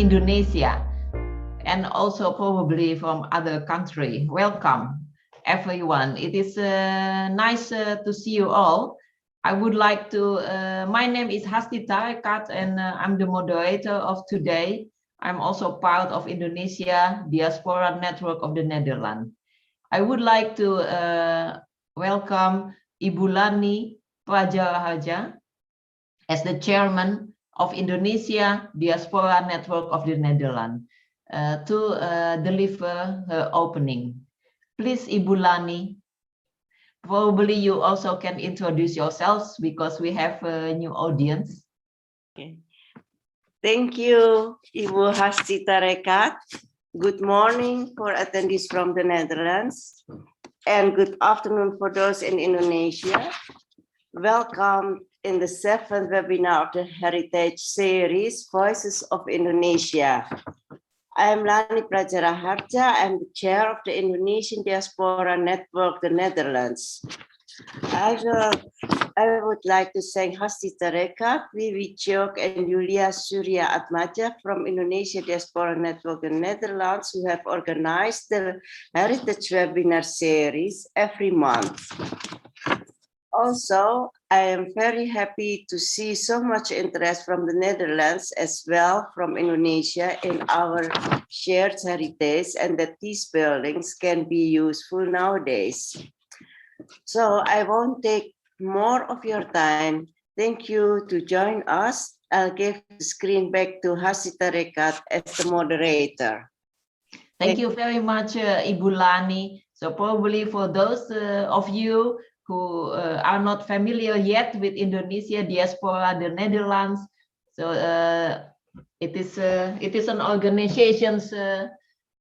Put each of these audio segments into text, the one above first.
Indonesia, and also probably from other country. Welcome, everyone. It is nice to see you all. I would like to, my name is Hasti Tarekat, and I'm the moderator of today. I'm also part of Indonesia Diaspora Network of the Netherlands. I would like to welcome Ibu Lani Prajaraharja as the chairman of Indonesia Diaspora Network of the Netherlands to deliver her opening. Please, Ibu Lani, probably you also can introduce yourselves because we have a new audience. Okay. Thank you, Ibu Hasti Tarekat. Good morning for attendees from the Netherlands, and good afternoon for those in Indonesia. Welcome in the 7th webinar of the Heritage Series, Voices of Indonesia. I am Lani Prajaraharja. I'm the chair of the Indonesian Diaspora Network, the Netherlands. I would like to thank Hasti Tarekat, Wiwi Chok, and Julia Surya Atmaja from Indonesia Diaspora Network, the Netherlands, who have organized the Heritage Webinar Series every month. Also, I am very happy to see so much interest from the Netherlands as well from Indonesia in our shared heritage, and that these buildings can be useful nowadays. So I won't take more of your time. Thank you to join us. I'll give the screen back to Hasti Tarekat as the moderator. Thank you very much, Ibu Lani. So probably for those of you who are not familiar yet with Indonesia Diaspora, the Netherlands, so it is an organization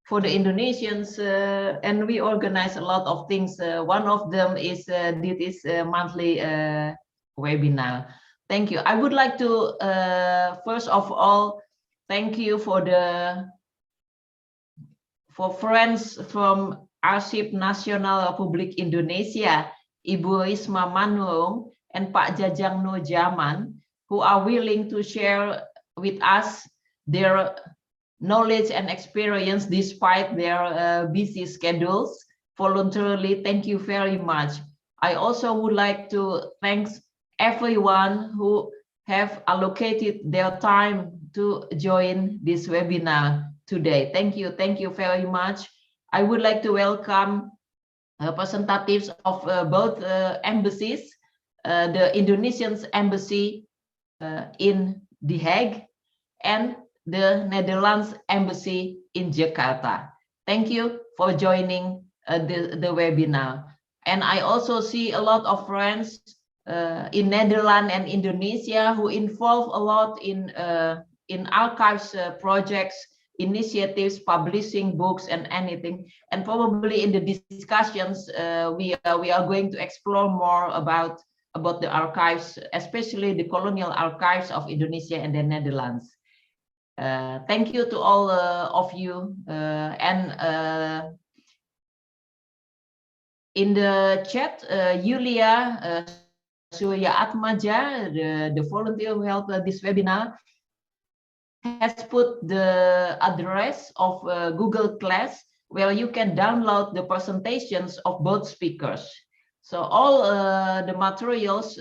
for the Indonesians, and we organize a lot of things. One of them is this monthly webinar. Thank you. I would like to first of all thank you for friends from Arsip Nasional Republik Indonesia, Ibu Risma Manurung and Pak Jajang Nurjaman, who are willing to share with us their knowledge and experience despite their busy schedules voluntarily. Thank you very much. I also would like to thank everyone who have allocated their time to join this webinar today. Thank you very much. I would like to welcome representatives of both embassies, the Indonesian embassy in The Hague and the Netherlands Embassy in Jakarta. Thank you for joining the webinar. And I also see a lot of friends in Netherlands and Indonesia who involve a lot in archives projects, initiatives, publishing books and anything. And probably in the discussions, we are going to explore more about the archives, especially the colonial archives of Indonesia and the Netherlands. Thank you to all of you, and in the chat, Julia Surya Atmaja, the volunteer who held this webinar, has put the address of Google Class where you can download the presentations of both speakers. So all the materials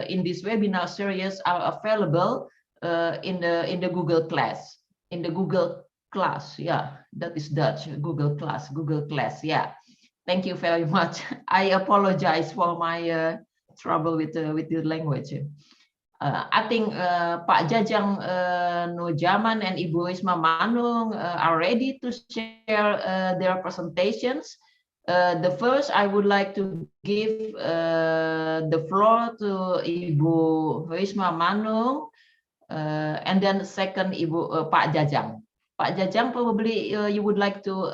in this webinar series are available in the Google Class, yeah, that is Dutch. Google Class, yeah. Thank you very much. I apologize for my trouble with the language. I think Pak Jajang Nurjaman and Ibu Risma Manurung are ready to share their presentations. The first, I would like to give the floor to Ibu Risma Manurung, and then second, Pak Jajang. Pak Jajang, probably you would like to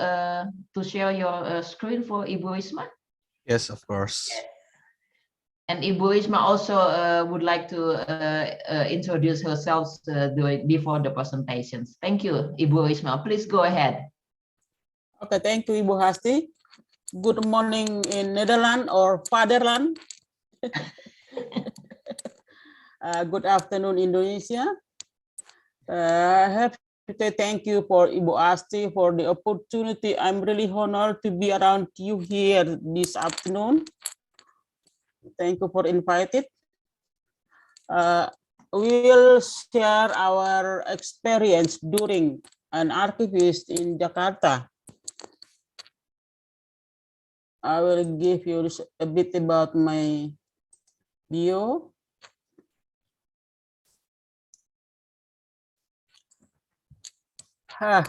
share your screen for Ibu Risma? Yes, of course. And Ibu Risma also would like to introduce herself before the presentations. Thank you, Ibu Risma. Please go ahead. Okay, thank you, Ibu Hasti. Good morning in Netherlands or Fatherland. Good afternoon, Indonesia. I have to say thank you for Ibu Asti for the opportunity. I'm really honored to be around you here this afternoon. Thank you for inviting. We will share our experience during an archivist in Jakarta. I will give you a bit about my bio.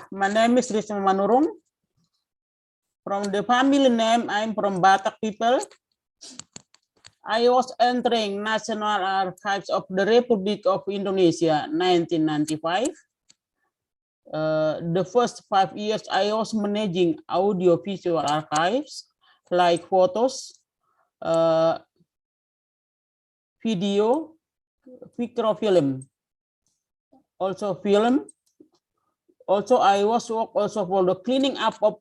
My name is Risma Manurung. From the family name, I'm from Batak people. I was entering National Archives of the Republic of Indonesia 1995. The first 5 years, I was managing audio-visual archives like photos, video, microfilm, also film. Also, I was work also for the cleaning up of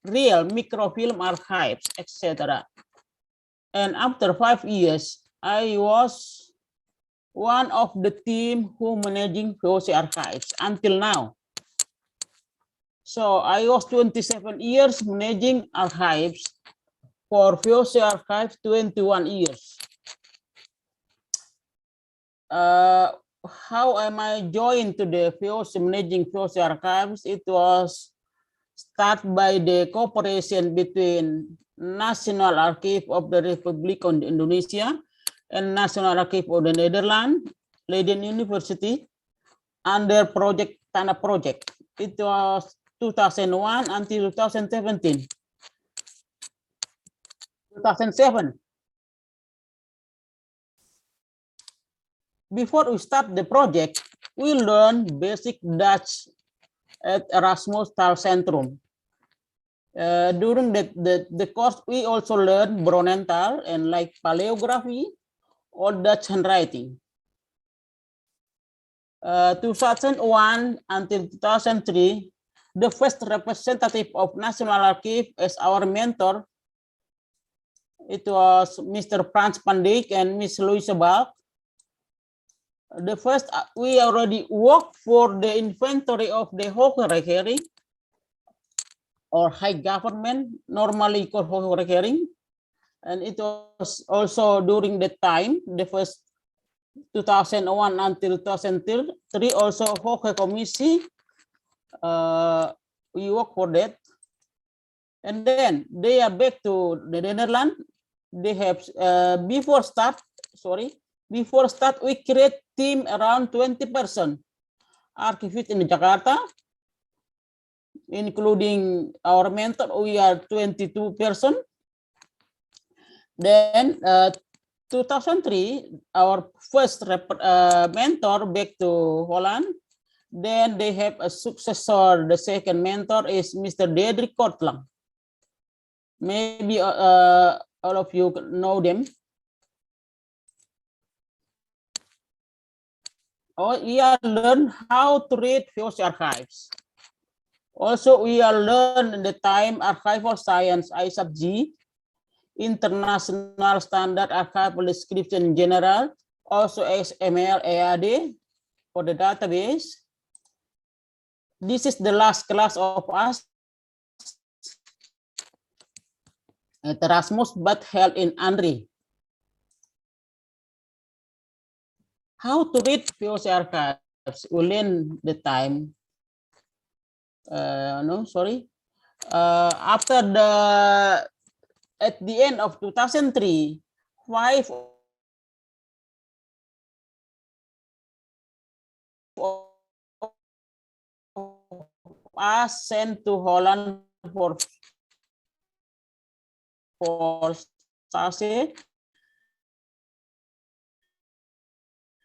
real microfilm archives, etc. And after 5 years, I was one of the team who managing VOC archives until now. So I was 27 years managing archives. For VOC archives, 21 years. How am I joined to the VOC managing VOC archives? It was started by the cooperation between National Arsip of the Republik Indonesia and National Arsip of the Netherlands, Leiden University, under project Tanah Project. It was 2001 until 2017. 2007. Before we start the project, we learn basic Dutch at Erasmus Taalcentrum. During the course, we also learn Bronentaal and like paleography or Dutch handwriting. 2001 until 2003, the first representative of National Archive as our mentor, it was Mr. Frans van Dijk and Miss Louise Balk. The first, we already worked for the inventory of the Hoogregering or high government, normally called Hoogregering. And it was also during the time, the first 2001 until 2003, also Hoge Commissie, we work for that. And then they are back to the Netherlands. They have, before start, we create team around 20 person, archivists in Jakarta, including our mentor, we are 22 person. Then 2003, our first mentor back to Holland. Then they have a successor. The second mentor is Mr. Dedrick Kortlang. Maybe all of you know them. We are learn how to read VOC archives. Also, we are learn in the time archival science ISAP-G, International Standard Archival Description in general, also XML EAD for the database. This is the last class of us at Erasmus, but held in ANRI. How to read VOC archives within the time. After at the end of 2003, 5 us sent to Holland for stage.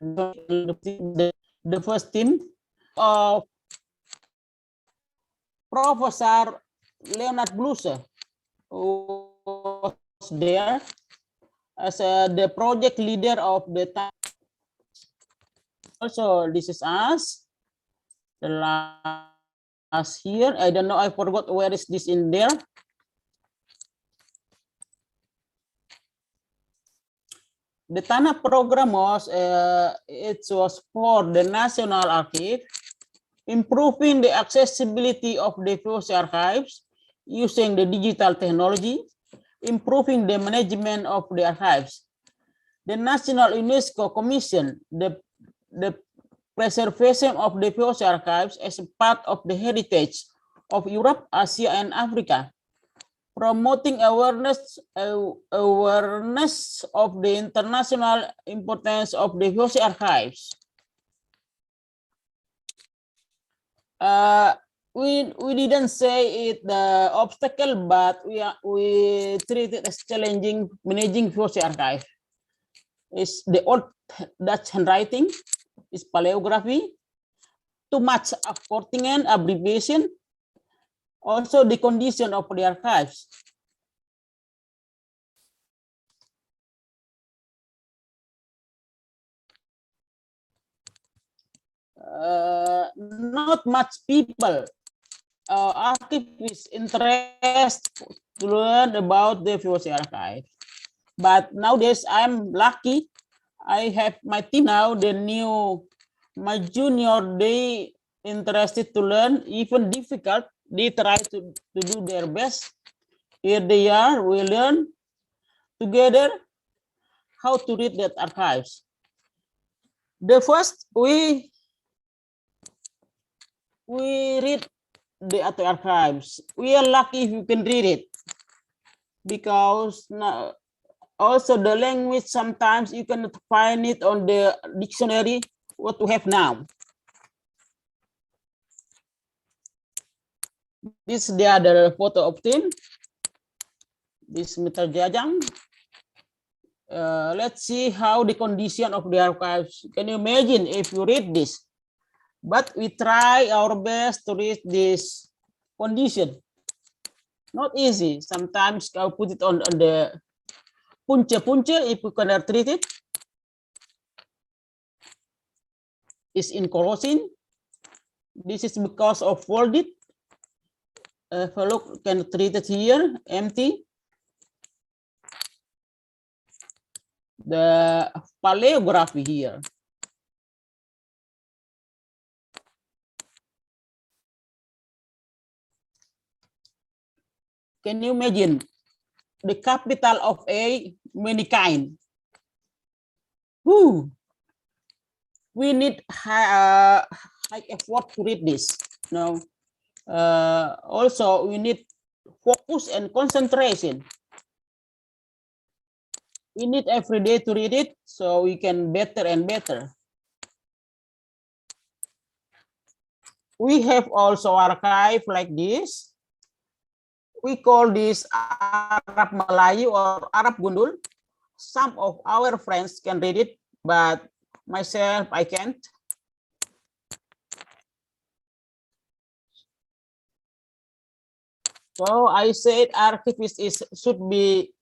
The first team of Professor Leonard Bluse, who was there as the project leader of the time. Also, this is us. The last year, I don't know, I forgot where is this in there. The Tanah program was, it was for the National Archive. improving the accessibility of the VOC archives using the digital technology, improving the management of the archives. The National UNESCO Commission, the preservation of the VOC archives as a part of the heritage of Europe, Asia, and Africa, promoting awareness of the international importance of the VOC archives. We didn't say it the obstacle, but we treat it as challenging managing VOC archive. Is the old Dutch handwriting, is paleography, too much shortening abbreviation, also the condition of the archives. Not much people, archivists interest to learn about the VOC archive. But nowadays I'm lucky. I have my team now, my junior, they interested to learn, even difficult. They try to do their best. Here they are, we learn together how to read that archives. The first, we read the archives. We are lucky if you can read it, because now, also the language, sometimes you cannot find it on the dictionary, what we have now. This is the other photo obtained. This Mr. Jajang. Let's see how the condition of the archives. Can you imagine if you read this? But we try our best to read this condition. Not easy. Sometimes I'll put it on the punca if you cannot read it. Is in corrosion. This is because of folded. If I look, can treat it here, empty. The paleography here. Can you imagine the capital of A, many kind? Who? We need high effort to read this. No. Also, we need focus and concentration. We need every day to read it so we can better and better. We have also archive like this. We call this Arab Melayu or Arab Gundul. Some of our friends can read it, but myself, I can't. So I said archivists should be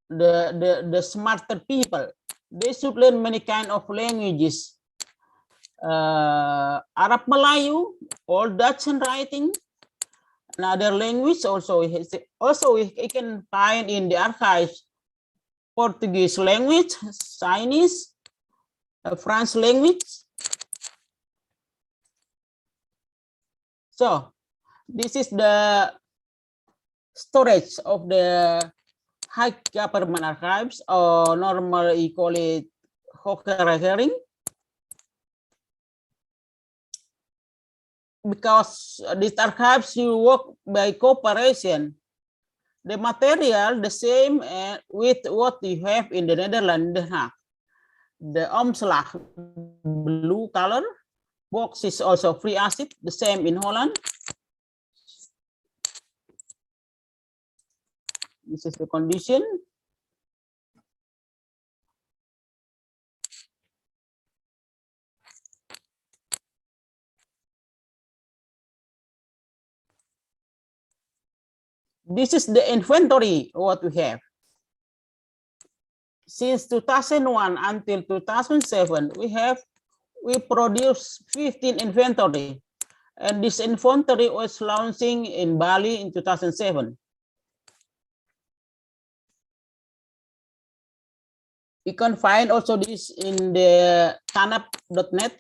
the smarter people. They should learn many kind of languages. Arab Melayu, Old Dutch handwriting, another language also. Also we can find in the archives Portuguese language, Chinese, French language. So this is the storage of the high government archives, or normally call it Hoogheering. Because these archives you work by cooperation, the material the same with what you have in the Netherlands. The omslag blue color, box is also free acid, the same in Holland. This is the condition. This is the inventory what we have. Since 2001 until 2007, we produced 15 inventory, and this inventory was launching in Bali in 2007. You can find also this in the tanap.net,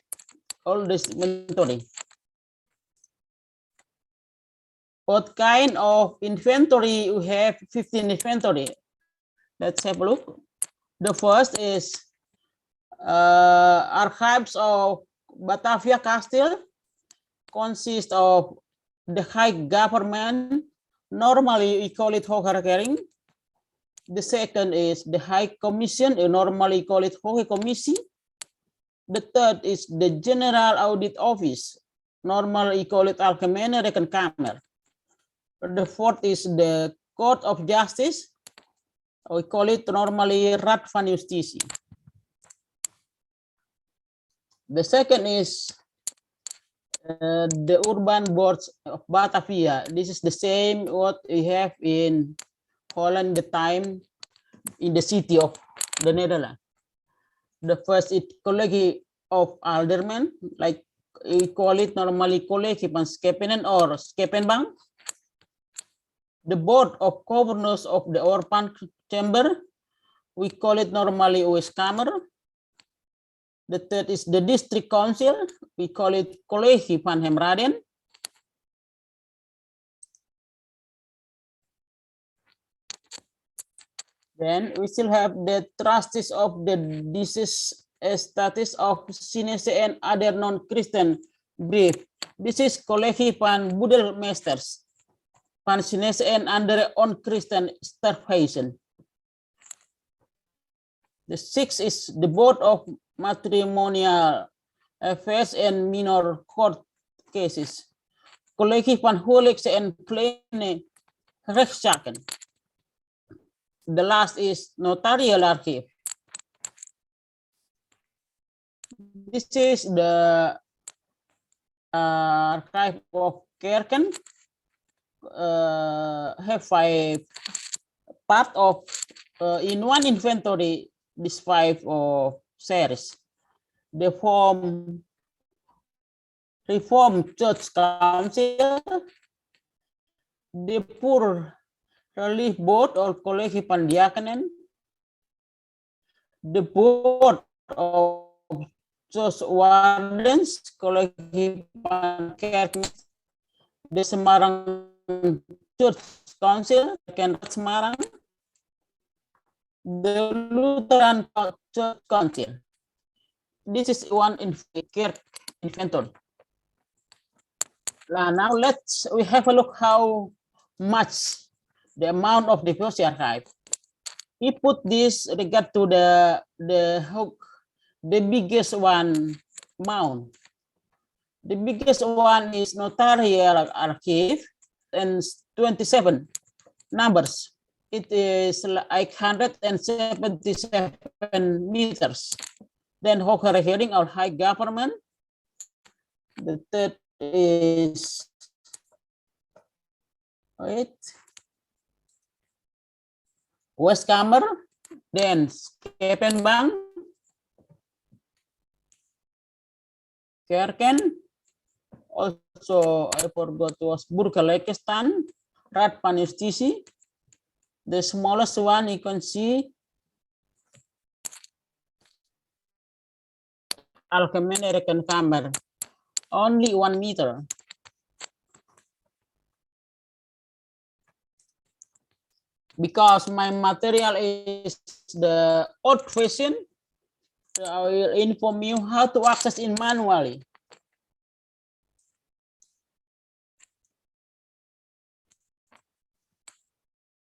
all this inventory. what kind of inventory we have? 15 inventory. Let's have a look. The first is archives of Batavia Castle, consist of the high government. Normally we call it Hogerkering. The second is the High Commission, we normally call it Hoge Commissie. The third is the General Audit Office, normally we call it Algemene Rekenkamer. The fourth is the Court of Justice, we call it normally Raad van Justitie. The second is the Urban Boards of Batavia. This is the same what we have in Holland, the time in the city of the Netherlands. The first is College of Aldermen, like we call it normally College van Schepenen or Schepenbank. The Board of Governors of the Orpan Chamber, we call it normally Oeskamer. The third is the District Council, we call it College van Hemraden. Then we still have the trustees of the disease status of Sinese and other non-Christian brief. This is College van Boedelmeesters, van Sinese and andere on-Christian starvation. The sixth is the Board of Matrimonial Affairs and Minor Court Cases. College van Huwelijks en Kleine Rechtszaken. The last is Notarial Archive. This is the archive of Kerken. Have 5 part of in one inventory. These 5 series. The Reformed Church Council, the Poor Relief Board or College van Diakenen, the Board of Church Wardens, College van Kerkmeesters, the Semarang Church Council, Semarang, the Lutheran Church Council. This is one inventory. Now we have a look how much the amount of the Post archive. We put this regard to the biggest one amount. The biggest one is Notarial Archive and 27 numbers. It is like 177 meters. Then Hogerkering or High Government. The third is Oeskamer, then Schepenbank, Kerken, also I forgot was Burgerlijkestaan, Raad van Justitie. The smallest one you can see Algemene Rekenkamer, only 1 meter. Because my material is the old version, so I will inform you how to access it manually.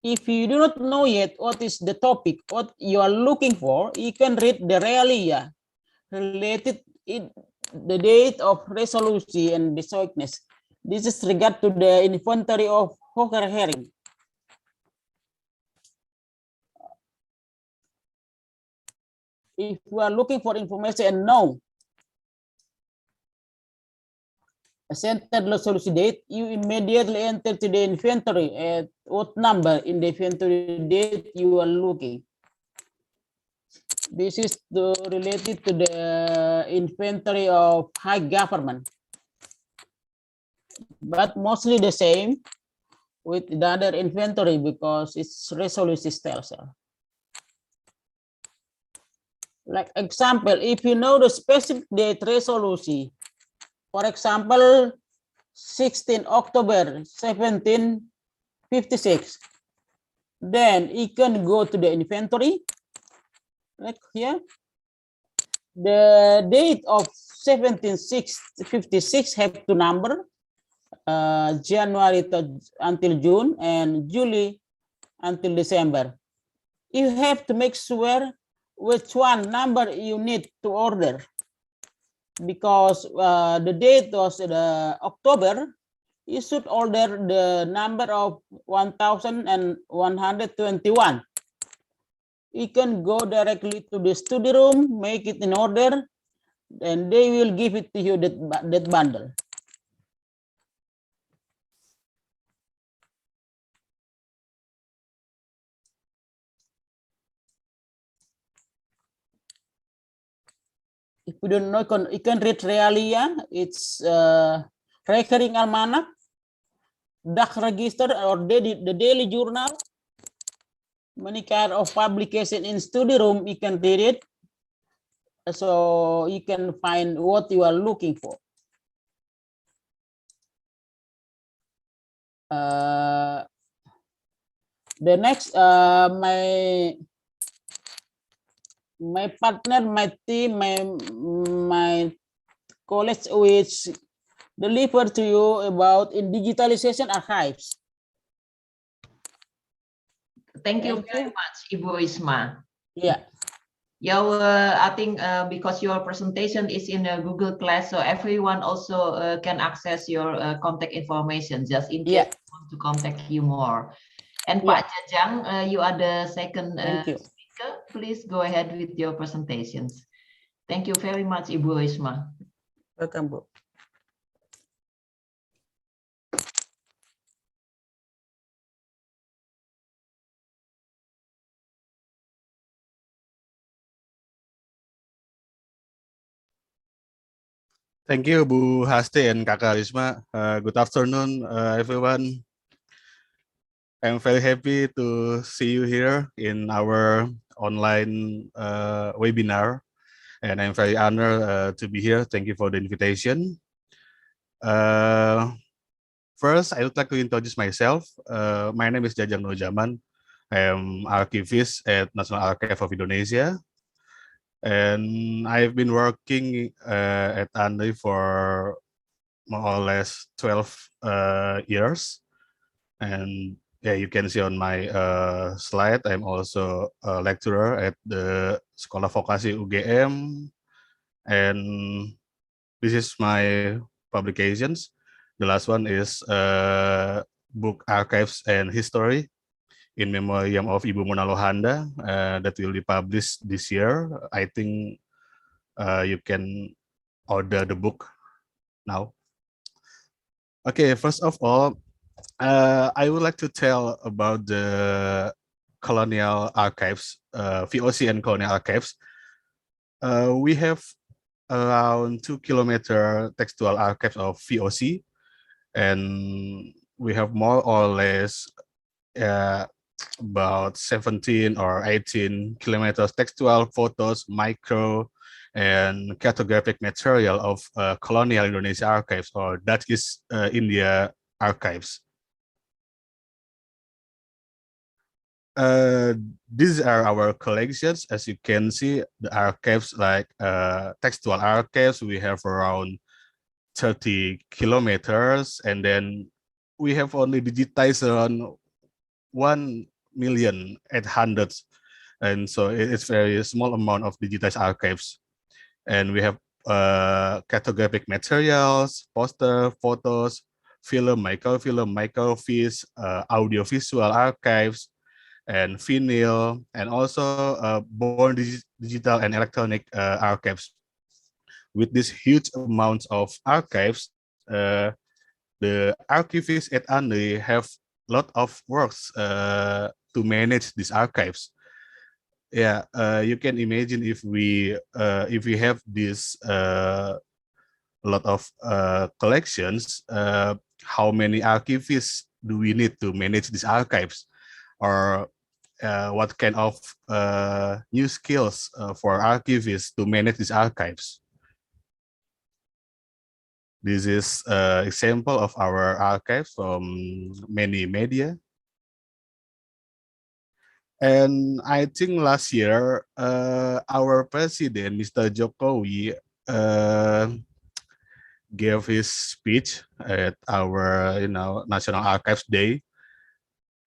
If you do not know yet what is the topic, what you are looking for, you can read the realia related in the date of resolution and the soigness. This is regard to the inventory of Hogerkering. If we are looking for information and know a centered resolution date, you immediately enter to the inventory at what number in the inventory date you are looking. This is related to the inventory of high government, but mostly the same with the other inventory because it's resolution style. Like example, if you know the specific date resolution, for example, 16 October 1756. Then you can go to the inventory, like here. The date of 1756 have two number, January until June and July until December. You have to make sure which one number you need to order, because the date was October. You should order the number of 1121. You can go directly to the study room, make it in order, and they will give it to you, that bundle. If you don't know, you can read Realia. It's recurring almanac, Dak Register, or the daily journal. Many kind of publication in study room, you can read it. So you can find what you are looking for. The next, my partner, my team, my colleagues, which deliver to you about in digitalization archives. Thank you very much, Ibu Risma. Yeah. I think because your presentation is in a Google Class, so everyone also can access your contact information just in case they want to contact you more. And Pak Jajang, you are the second speaker. Please go ahead with your presentations. Thank you very much, Ibu Risma. Welcome, Bu. Thank you, Bu Hasti and Kakak Risma. Good afternoon, everyone. I'm very happy to see you here in our online webinar, and I'm very honored to be here. Thank you for the invitation. First, I would like to introduce myself. My name is Jajang Nurjaman. I am archivist at Nasional Arsip of Indonesia. And I've been working at ANRI for more or less 12 years. And yeah, you can see on my slide, I'm also a lecturer at the Sekolah Vokasi UGM. And this is my publications. The last one is book Archives and History in Memoriam of Ibu Mona Lohanda that will be published this year. I think you can order the book now. Okay, first of all, I would like to tell about the Colonial Archives, VOC and Colonial Archives. We have around 2 kilometer textual archives of VOC, and we have more or less about 17 or 18 kilometers textual photos, micro and cartographic material of Colonial Indonesia archives, or that is India archives. These are our collections. As you can see, the archives, like textual archives, we have around 30 kilometers, and then we have only digitized around 1,800,000, and so it's very small amount of digitized archives. And we have cartographic materials, poster, photos, film, microfilm, microfiche, audiovisual archives, and vinyl, and also born digital and electronic archives. With this huge amounts of archives, the archivists at ANRI have a lot of works to manage these archives. Yeah, you can imagine if we have this lot of collections, how many archivists do we need to manage these archives, or what kind of new skills for archivists to manage these archives. This is an example of our archive from many media. And I think last year, our president, Mr. Jokowi, gave his speech at our, National Archives Day.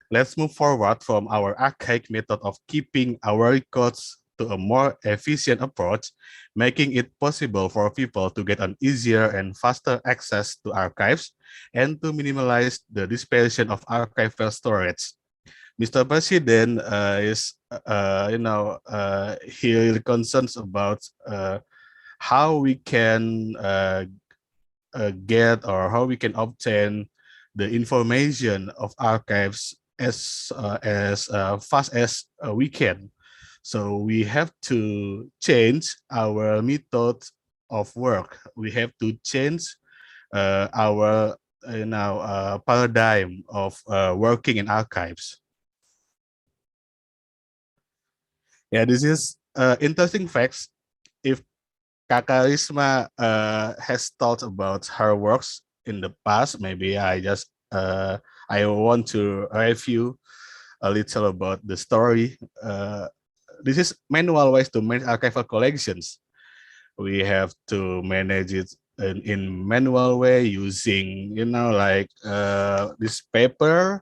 Let's move forward from our archaic method of keeping our records to a more efficient approach, making it possible for people to get an easier and faster access to archives and to minimize the dispersion of archival storage. Mr. President is, he really concerns about how we can get or how we can obtain the information of archives as fast as we can. So we have to change our method of work. We have to change our paradigm of working in archives. Yeah, this is interesting facts. If Kakak Risma has thought about her works in the past, maybe I want to review a little about the story. This is manual ways to manage archival collections. We have to manage it in manual way using, like this paper.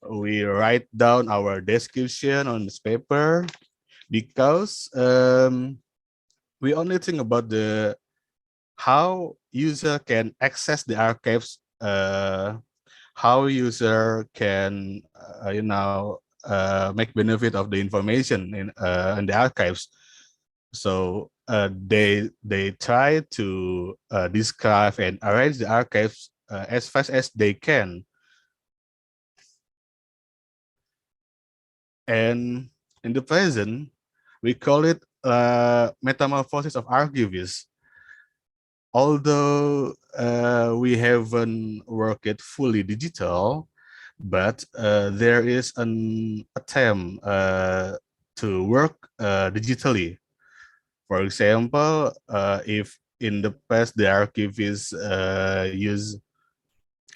We write down our description on this paper because we only think about the how user can access the archives, how user can make benefit of the information in the archives. So they try to describe and arrange the archives as fast as they can. And in the present, we call it metamorphosis of archivists. Although we haven't worked it fully digital, but there is an attempt to work digitally. For example, if in the past the archivists use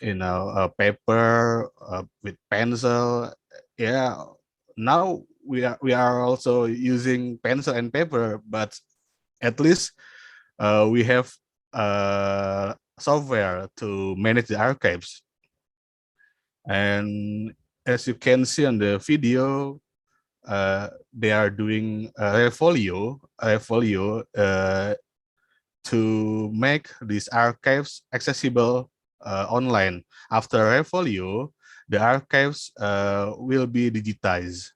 a paper with pencil, yeah, now we are also using pencil and paper, but at least we have software to manage the archives. And as you can see on the video, they are doing a refolio to make these archives accessible online. After refolio, the archives will be digitized.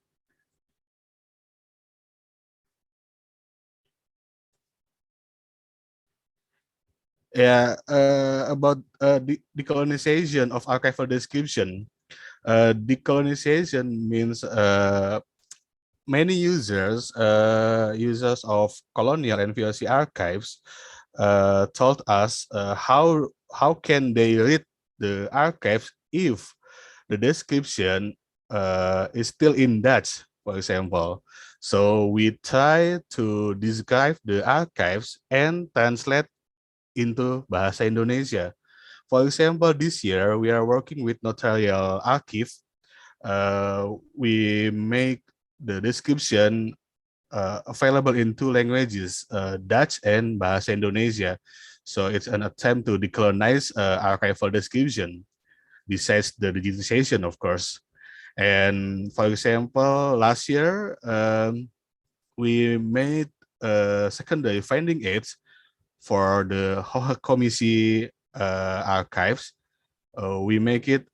Yeah, about decolonization of archival description. Decolonization means many users of Colonial and VOC archives told us how can they read the archives if the description is still in Dutch, for example. So we try to describe the archives and translate into Bahasa Indonesia. For example, this year we are working with Notarial Archive. We make the description available in two languages, Dutch and Bahasa Indonesia. So it's an attempt to decolonize archival description, besides the digitization, of course. And for example, last year, we made secondary finding aids for the Komisi archives. We make it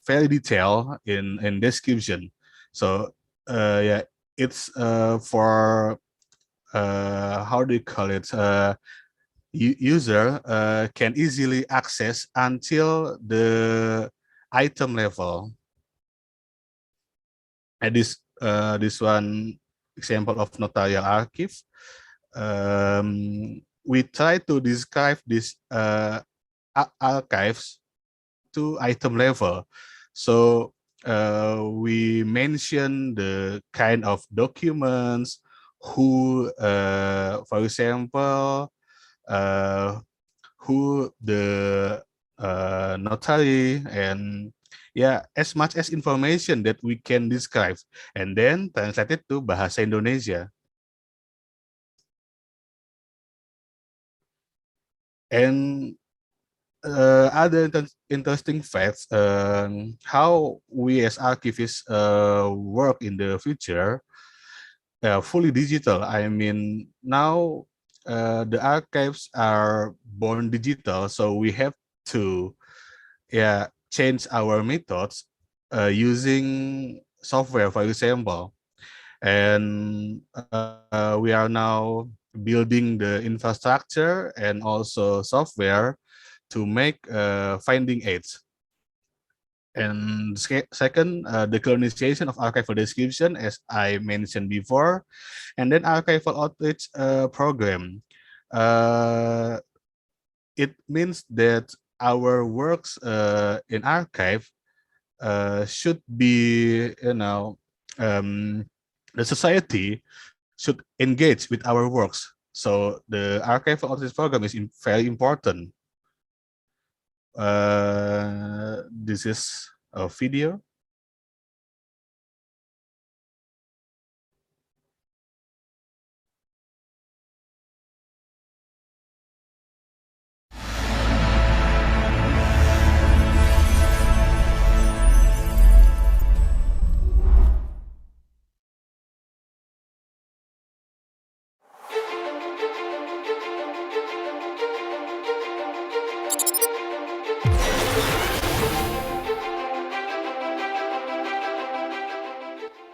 very detailed in description. So yeah, it's for how do you call it? User can easily access until the item level. And this one example of notarial archive. We try to describe this archives to item level. So we mention the kind of documents, who, for example, who the notary, and yeah, as much as information that we can describe, and then translate it to bahasa Indonesia. And other interesting facts, how we as archivists work in the future, fully digital. I mean, now the archives are born digital, so we have to change our methods using software, for example. And we are now building the infrastructure and also software to make finding aids. And second, the colonization of archival description, as I mentioned before, and then archival outreach program. It means that our works in archive should be, the society should engage with our works. So the archival outreach program is very important. This is a video.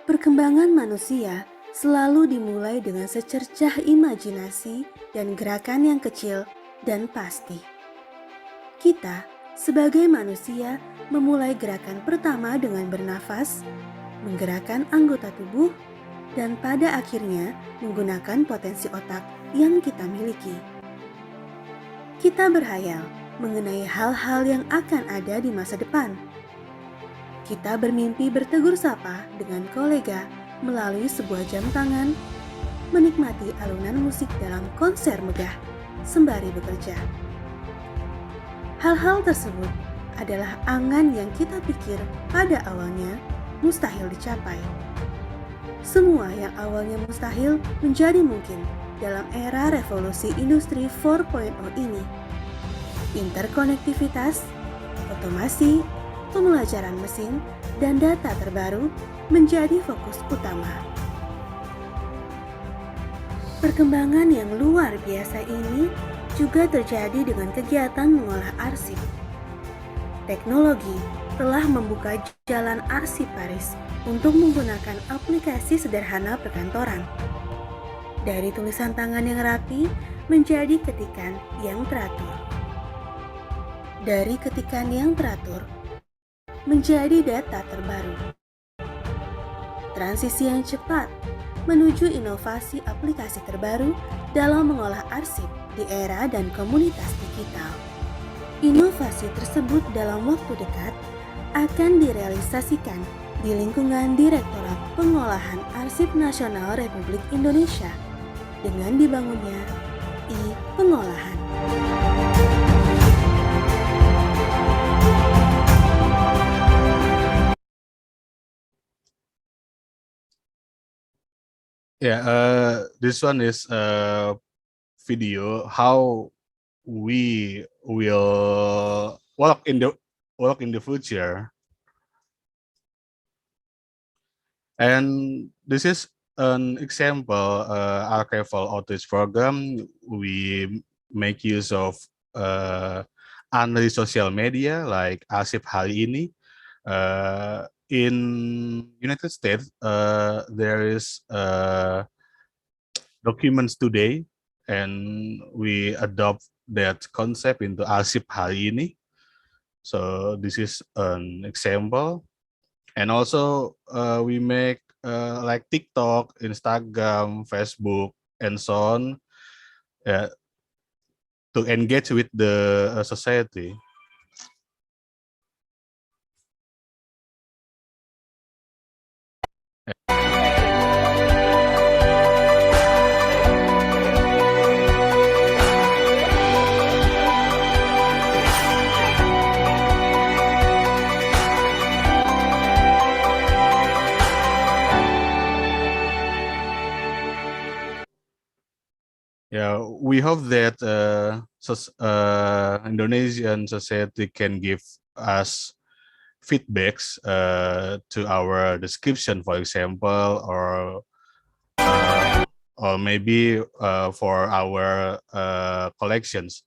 Perkembangan manusia selalu dimulai dengan secercah imajinasi dan gerakan yang kecil dan pasti. Kita, sebagai manusia, memulai gerakan pertama dengan bernafas, menggerakkan anggota tubuh, dan pada akhirnya menggunakan potensi otak yang kita miliki. Kita berhayal mengenai hal-hal yang akan ada di masa depan. Kita bermimpi bertegur sapa dengan kolega melalui sebuah jam tangan, menikmati alunan musik dalam konser megah sembari bekerja. Hal-hal tersebut adalah angan yang kita pikir pada awalnya mustahil dicapai. Semua yang awalnya mustahil menjadi mungkin dalam era revolusi industri 4.0 ini. Interkonektivitas, otomasi, pembelajaran mesin, dan data terbaru menjadi fokus utama. Perkembangan yang luar biasa ini juga terjadi dengan kegiatan mengolah arsip. Teknologi telah membuka jalan arsiparis untuk menggunakan aplikasi sederhana perkantoran. Dari tulisan tangan yang rapi menjadi ketikan yang teratur. Dari ketikan yang teratur menjadi data terbaru. Transisi yang cepat menuju inovasi aplikasi terbaru dalam mengolah arsip di era dan komunitas digital. Inovasi tersebut dalam waktu dekat akan direalisasikan di lingkungan Direktorat Pengolahan Arsip Nasional Republik Indonesia dengan dibangunnya I-Pengolahan. Yeah, this one is a video how we will work in the future, and this is an example archival outreach program. We make use of ANRI social media like Arsip Hari Ini. In United States, there is Documents Today, and we adopt that concept into Arsip Hari Ini. So this is an example, and also we make like TikTok, Instagram, Facebook, and so on, to engage with the society. Yeah, we hope that Indonesian society can give us feedbacks to our description, for example, or maybe for our collections.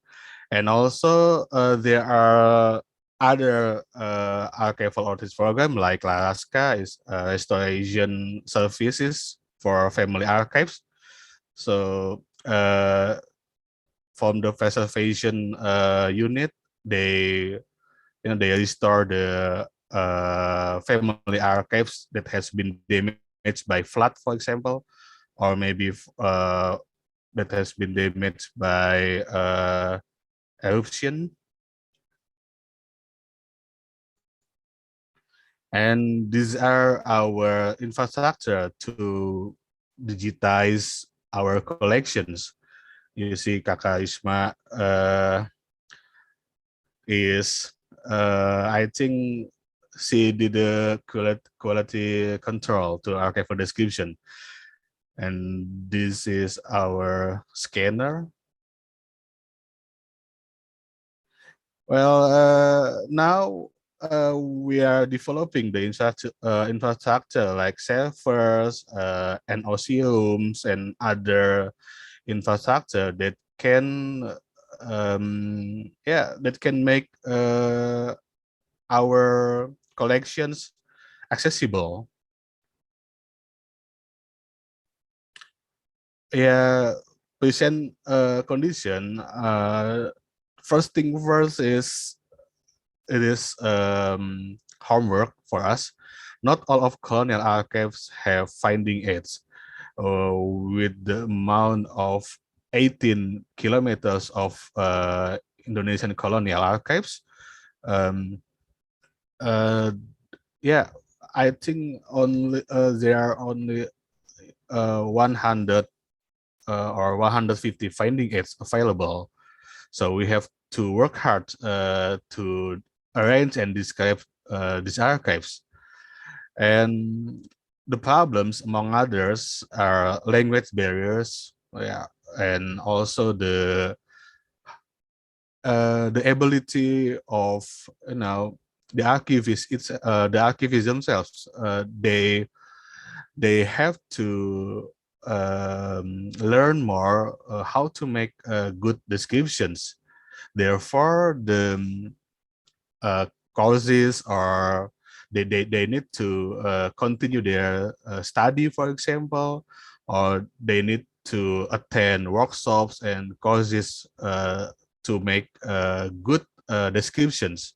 And also there are other archival artist program like Laraska is restoration services for family archives. So from the preservation unit, they they restore the family archives that has been damaged by flood, for example, or maybe that has been damaged by eruption. And these are our infrastructure to digitize our collections. You see, Kakak Risma is, I think, she did the quality control to archival description. And this is our scanner. Well, now we are developing the infrastructure like servers, NOC rooms, and other infrastructure that can, that can make our collections accessible. Yeah, present condition. First thing first is it is homework for us. Not all of colonial archives have finding aids. With the amount of 18 kilometers of Indonesian colonial archives, um, uh, yeah, I think only there are only 100 or 150 finding aids available. So we have to work hard to arrange and describe these archives. And the problems, among others, are language barriers, yeah, and also the ability of the archivists. The archivists themselves. They have to learn more how to make good descriptions. Therefore, the courses or they need to continue their study, for example, or they need to attend workshops and courses to make good descriptions.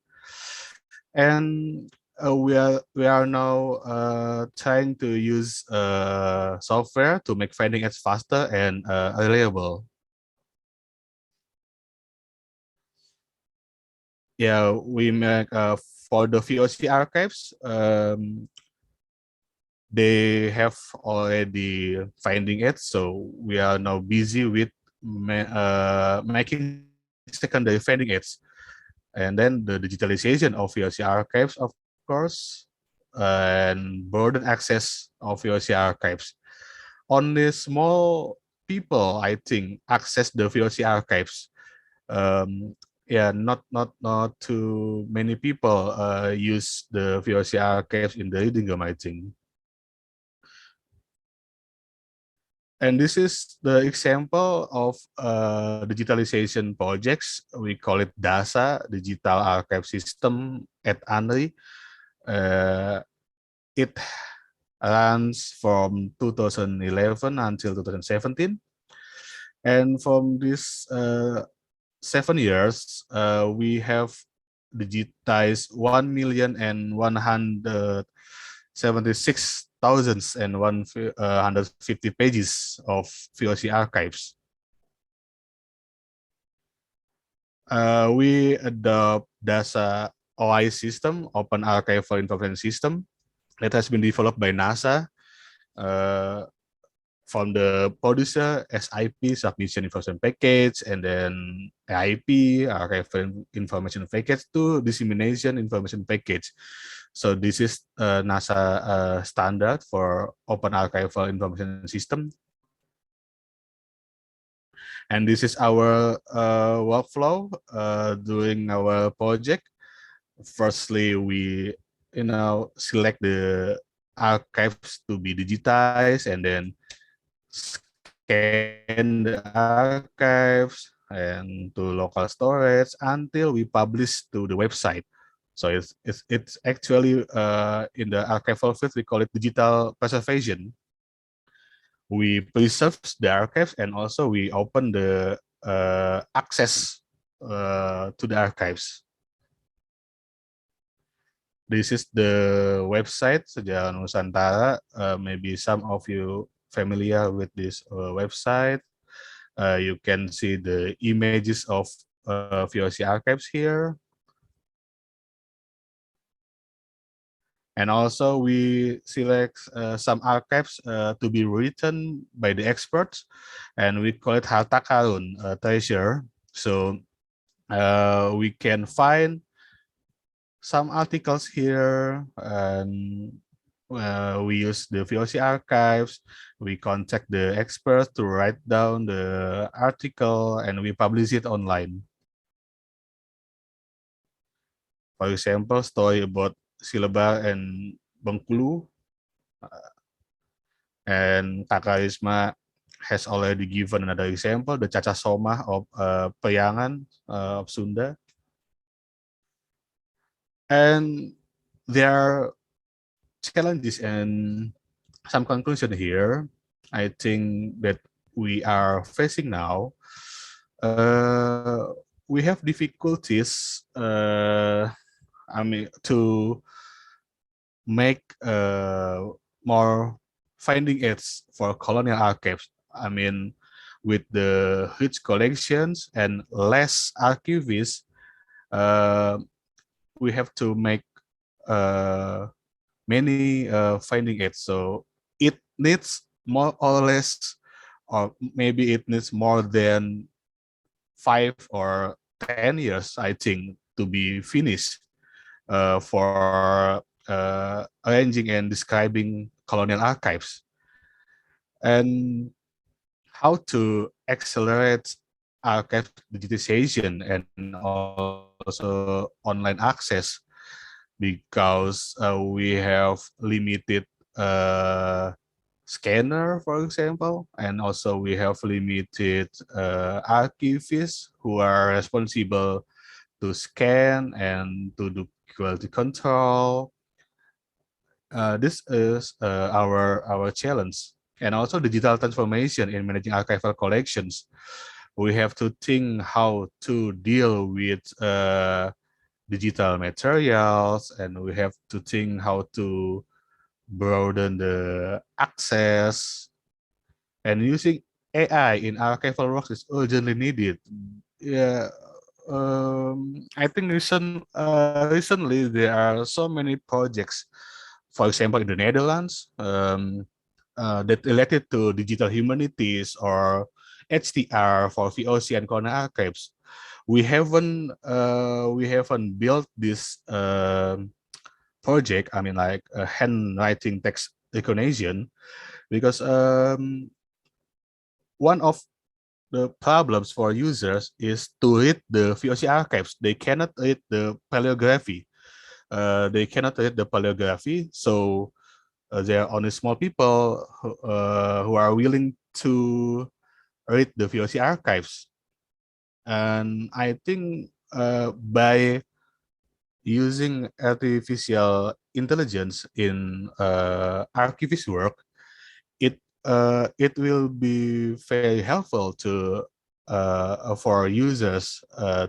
And we are now trying to use software to make finding aids faster and reliable. Yeah, we make for the VOC archives. They have already finding it, so we are now busy with making secondary finding aids, and then the digitalization of VOC archives, of course, and broaden access of VOC archives. Only small people, I think, access the VOC archives. Um, yeah, not too many people use the VOC archives in the reading room, I think. And this is the example of digitalization projects. We call it DASA, Digital Archive System at ANRI. It runs from 2011 until 2017. And from this 7 years, we have digitized 1,176,150 pages of VOC archives. We adopt DASA OI system, Open Archival Information System, that has been developed by NASA. From the producer, SIP, Submission Information Package, and then AIP, Archival Information Package, to Dissemination Information Package. So this is NASA standard for Open Archival Information System. And this is our workflow during our project. Firstly, we select the archives to be digitized, and then scan the archives and to local storage until we publish to the website. So it's actually in the archival field we call it digital preservation. We preserve the archives and also we open the access to the archives. This is the website Sejarah Nusantara. Maybe some of you familiar with this website. You can see the images of VOC archives here. And also we select some archives to be written by the experts, and we call it harta karun, treasure. So we can find some articles here, and we use the VOC archives. We contact the experts to write down the article, and we publish it online. For example, story about Silebar and Bengkulu, and Kakak Risma has already given another example, the Caca Somah of Priangan of Sunda. And there are challenges and some conclusion here. I think that we are facing now. We have difficulties. To make more finding aids for colonial archives. With the huge collections and less archivists, we have to make many finding aids. So it needs more or less, or maybe it needs more than 5 or 10 years, I think, to be finished for arranging and describing colonial archives. And how to accelerate archive digitization and also online access, because we have limited scanner, for example, and also we have limited archivists who are responsible to scan and to do quality control. This is our challenge. And also digital transformation in managing archival collections. We have to think how to deal with digital materials, and we have to think how to broaden the access. And using AI in archival works is urgently needed. Yeah, I think recently there are so many projects, for example, in the Netherlands, that related to digital humanities or HDR for VOC and colonial archives. We haven't built this project. Like handwriting text recognition, because one of the problems for users is to read the VOC archives. They cannot read the paleography. So there are only small people who are willing to read the VOC archives. And I think by using artificial intelligence in archivist work, it will be very helpful to for users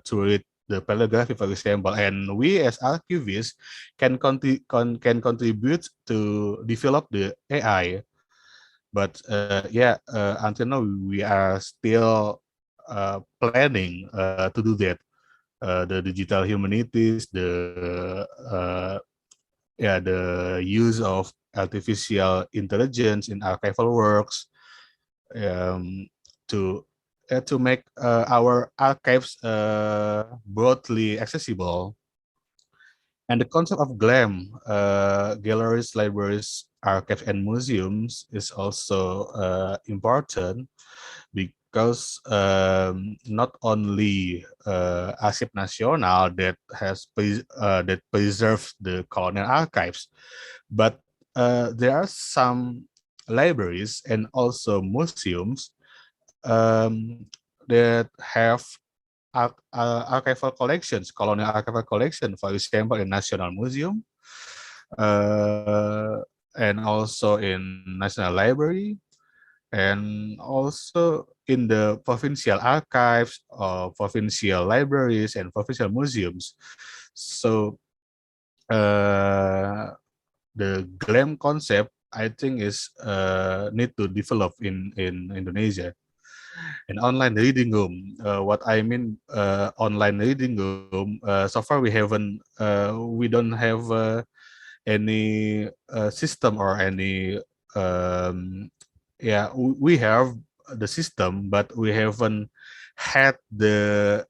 to read the paleography, for example, and we as archivists can contribute to develop the AI. But until now we are still planning to do that. The digital humanities, the use of artificial intelligence in archival works, to make our archives broadly accessible. And the concept of GLAM, galleries, libraries, archives, and museums, is also important, because not only Arsip Nasional that that preserves the colonial archives, but there are some libraries and also museums that have archival collections, colonial archival collection, for example, in National Museum, and also in National Library, and also in the provincial archives, provincial libraries, and provincial museums. So the GLAM concept, I think, is need to develop in Indonesia. An online reading room. What I mean online reading room. So far we haven't, we don't have any system or any. Yeah, we have the system, but we haven't had the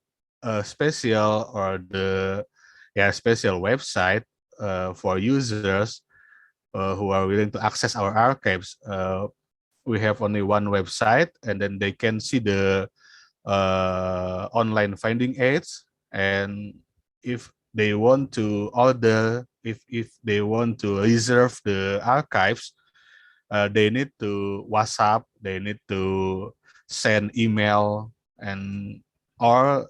special or the special website for users who are willing to access our archives. We have only one website, and then they can see the online finding aids. And if they want to order, if they want to reserve the archives, they need to WhatsApp, they need to send email, and or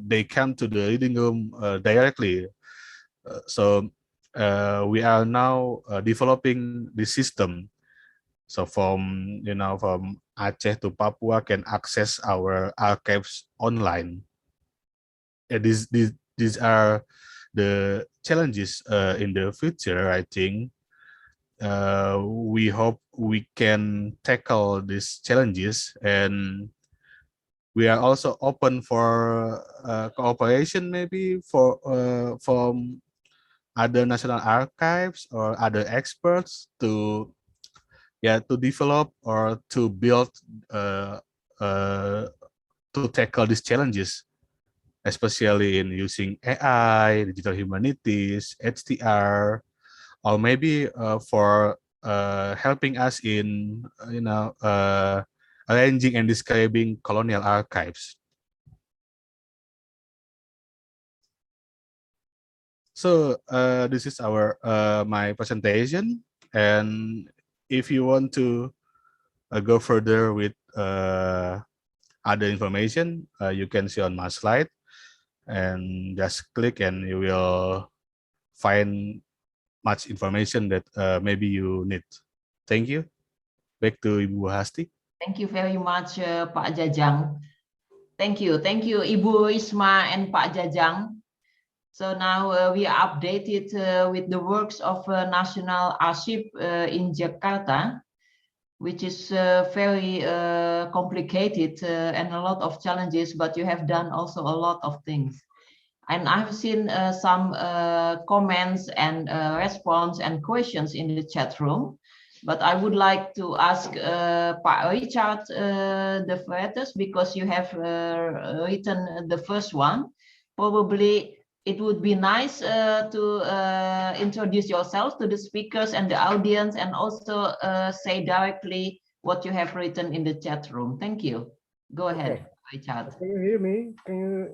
they come to the reading room directly. So we are now developing the system. So from from Aceh to Papua can access our archives online. These are the challenges in the future. I think we hope we can tackle these challenges, and we are also open for cooperation, maybe for from other national archives or other experts to develop or to build uh, to tackle these challenges, especially in using AI, digital humanities, HDR, or maybe for helping us in arranging and describing colonial archives. So this is our my presentation, and if you want to go further with other information, you can see on my slide, and just click and you will find much information that maybe you need. Thank you. Back to Ibu Hasti. Thank you very much, Pak Jajang. Thank you, Ibu Risma and Pak Jajang. So now we are updated with the works of Nasional Arsip in Jakarta, which is very complicated and a lot of challenges, but you have done also a lot of things. And I've seen some comments and response and questions in the chat room. But I would like to ask Pak Richard de Freitas, because you have written the first one. Probably it would be nice to introduce yourself to the speakers and the audience, and also say directly what you have written in the chat room. Thank you. Go ahead, Richard. Can you hear me?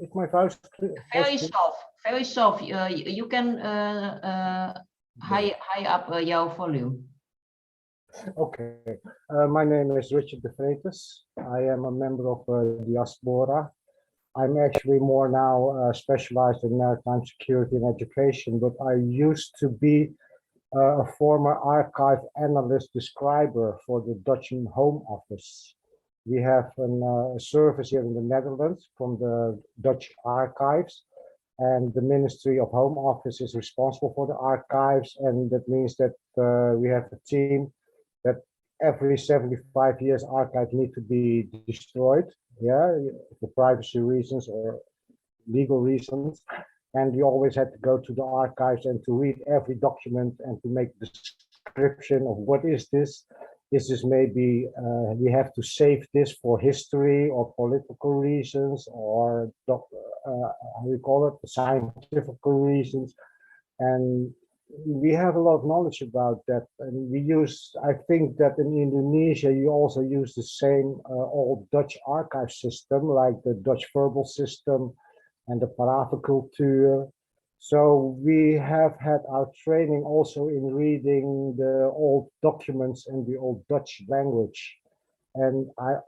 Is my voice clear? Very soft, very soft. You can high up your volume. Okay. My name is Richard de Freitas. I am a member of Diaspora. I'm actually more now specialized in maritime security and education, but I used to be a former archive analyst describer for the Dutch Home Office. We have a service here in the Netherlands from the Dutch archives, and the Ministry of Home Office is responsible for the archives, and that means that we have a team that every 75 years archives need to be destroyed, for privacy reasons or legal reasons. And we always had to go to the archives and to read every document and to make a description of what is this. Is this maybe we have to save this for history or political reasons, or how we call it, scientific reasons. And we have a lot of knowledge about that, and we use. I think that in Indonesia you also use the same old Dutch archive system, like the Dutch verbal system and the parafcultuur. So we have had our training also in reading the old documents in the old Dutch language. And I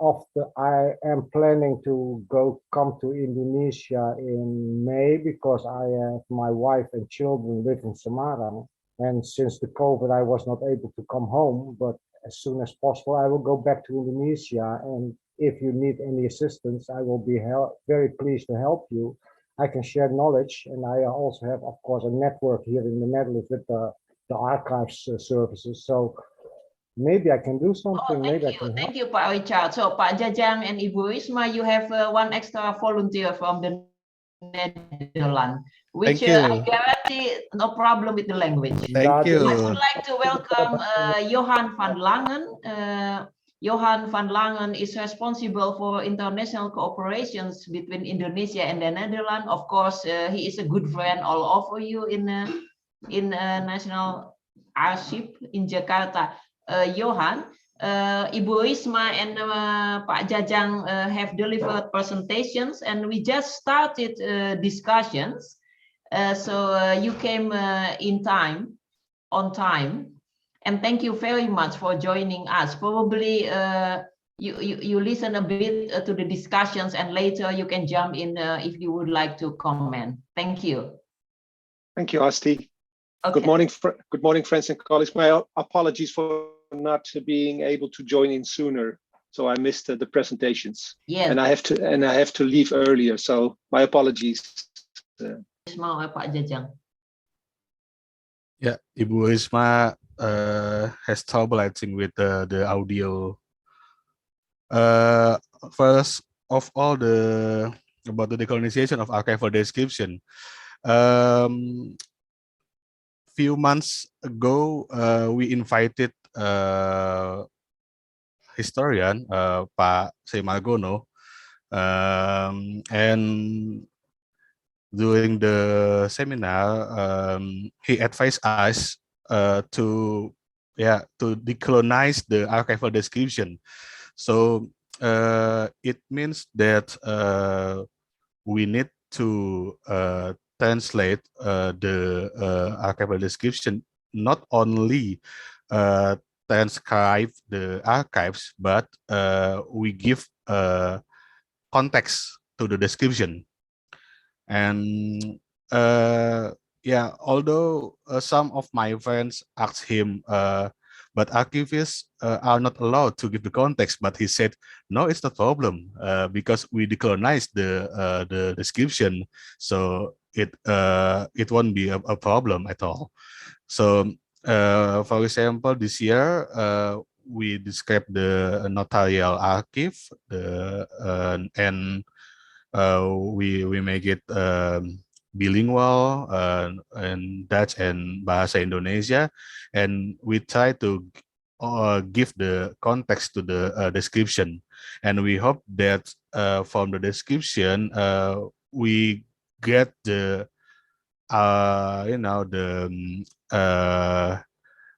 am planning to come to Indonesia in May because I have my wife and children live in Semarang. And since the COVID, I was not able to come home, but as soon as possible, I will go back to Indonesia. And if you need any assistance, I will be very pleased to help you. I can share knowledge, and I also have, of course, a network here in the Netherlands with the archives services. So maybe I can do something. Maybe I can help. Thank you, Pak Richard. So, Pak Jajang and Ibu Risma, you have one extra volunteer from the Netherlands, which I guarantee no problem with the language. Thank you. I would like to welcome Johan van Langen. Johan van Langen is responsible for international cooperations between Indonesia and the Netherlands. Of course, he is a good friend all over you in Nasional Arsip in Jakarta. Johan, Ibu Risma and Pak Jajang have delivered presentations, and we just started discussions. So you came on time, and thank you very much for joining us. Probably you listen a bit to the discussions, and later you can jump in if you would like to comment. Thank you. Thank you, Asti. Okay. Good morning, friends and colleagues. My apologies for not being able to join in sooner, so I missed the presentations. Yes. And I have to leave earlier, so my apologies. Pak Jajang. Yeah, Ibu Risma has trouble, I think, with the audio. First of all, about the decolonization of archival description. Few months ago, we invited historian Pak Semargono, and during the seminar, he advised us to decolonize the archival description. So it means that we need to translate the archival description, not only transcribe the archives, but we give context to the description. And although some of my friends asked him, but archivists are not allowed to give the context, but he said, no, it's not a problem because we decolonize the description, so it won't be a problem at all. So, for example, this year we describe the notarial archive, and we make it bilingual in Dutch and Bahasa Indonesia, and we try to give the context to the description, and we hope that from the description we get the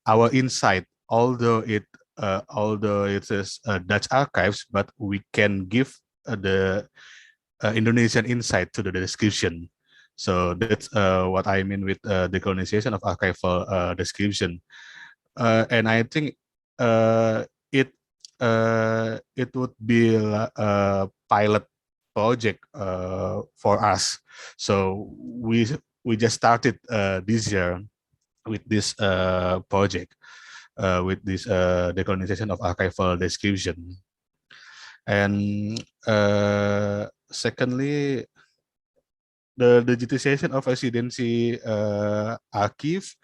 our insight, although it is Dutch archives, but we can give the Indonesian insight to the description. So that's what I mean with decolonization of archival description. And I think it would be a pilot project for us. So we just started this year with this project, with this decolonization of archival description. And secondly, the digitization of residency archive.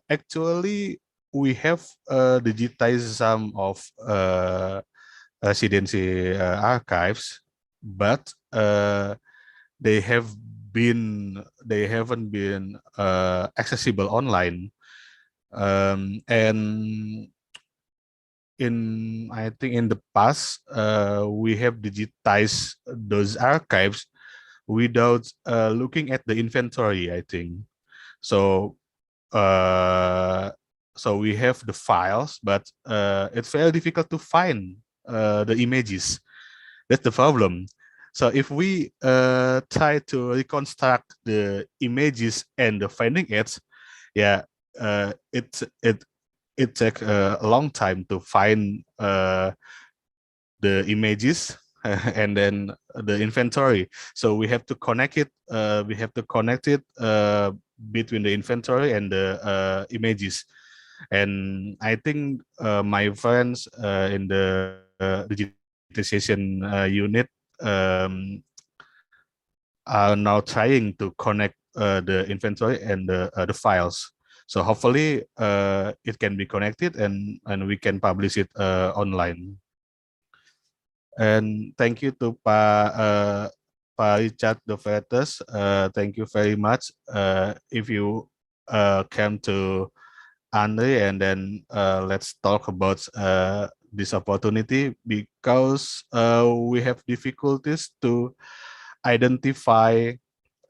Actually, we have digitized some of residency archives, but they haven't been accessible online. And I think in the past, we have digitized those archives without looking at the inventory, I think. So so we have the files, but it's very difficult to find the images. That's the problem. So if we try to reconstruct the images and the finding aids, yeah, it takes a long time to find the images and then the inventory. So we have to connect it. We have to connect it between the inventory and the images. And I think my friends in the digitization unit are now trying to connect the inventory and the files. So hopefully it can be connected and we can publish it online. And thank you to Pak Richard De Vretes. Thank you very much. If you came to ANRI and then let's talk about this opportunity, because we have difficulties to identify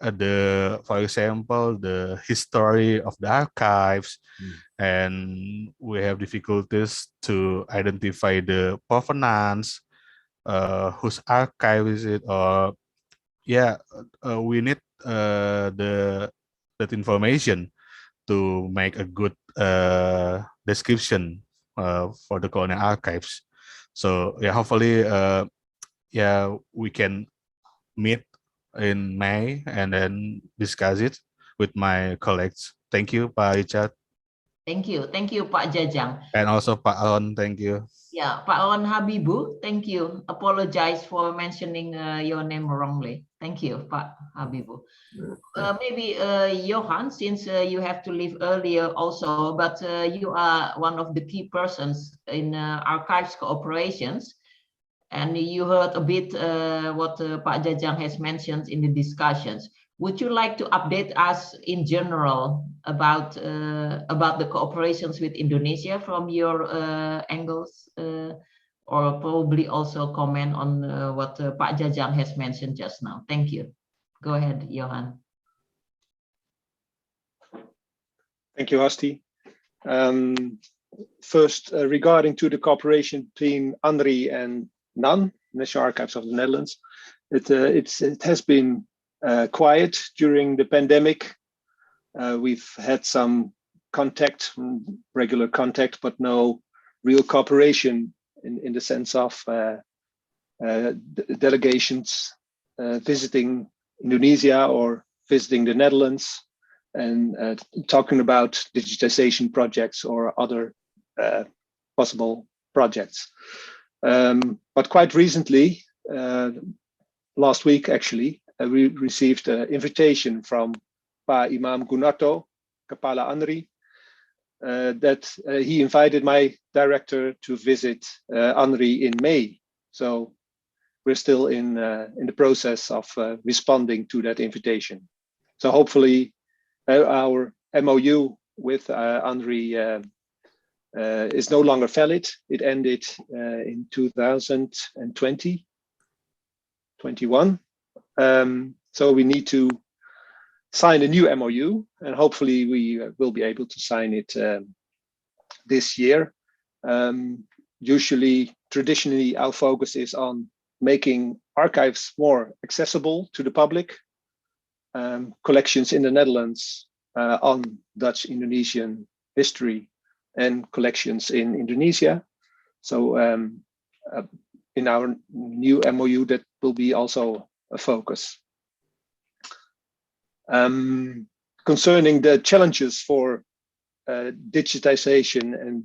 for example, the history of the archives, and we have difficulties to identify the provenance, whose archive is it, or yeah, we need that information to make a good description for the colonial archives. So yeah, hopefully yeah, we can meet in May and then discuss it with my colleagues. Thank you, Pak Richard. Thank you, Pak Jajang. And also Pak Aron, thank you. Yeah, Pak Aron Habibu, thank you. Apologize for mentioning your name wrongly. Thank you, Pak Habibu. Maybe Johan, since you have to leave earlier also, but you are one of the key persons in archives cooperations. And you heard a bit what Pak Jajang has mentioned in the discussions. Would you like to update us in general about the cooperations with Indonesia from your angles, or probably also comment on what Pak Jajang has mentioned just now? Thank you. Go ahead, Johan. Thank you, Hasti. First, regarding to the cooperation between ANRI and NAN, National Archives of the Netherlands, it has been quiet during the pandemic. We've had some contact, regular contact, but no real cooperation in the sense of delegations visiting Indonesia or visiting the Netherlands and talking about digitization projects or other possible projects. But quite recently, last week actually, we received an invitation from Pak Imam Gunarto, Kepala ANRI, that he invited my director to visit ANRI in May. So we're still in the process of responding to that invitation. So hopefully our MOU with ANRI is no longer valid. It ended in 2021. So we need to sign a new MOU, and hopefully we will be able to sign it this year. Traditionally, our focus is on making archives more accessible to the public. Collections in the Netherlands on Dutch Indonesian history and collections in Indonesia. So in our new MOU, that will be also a focus. Concerning the challenges for digitization and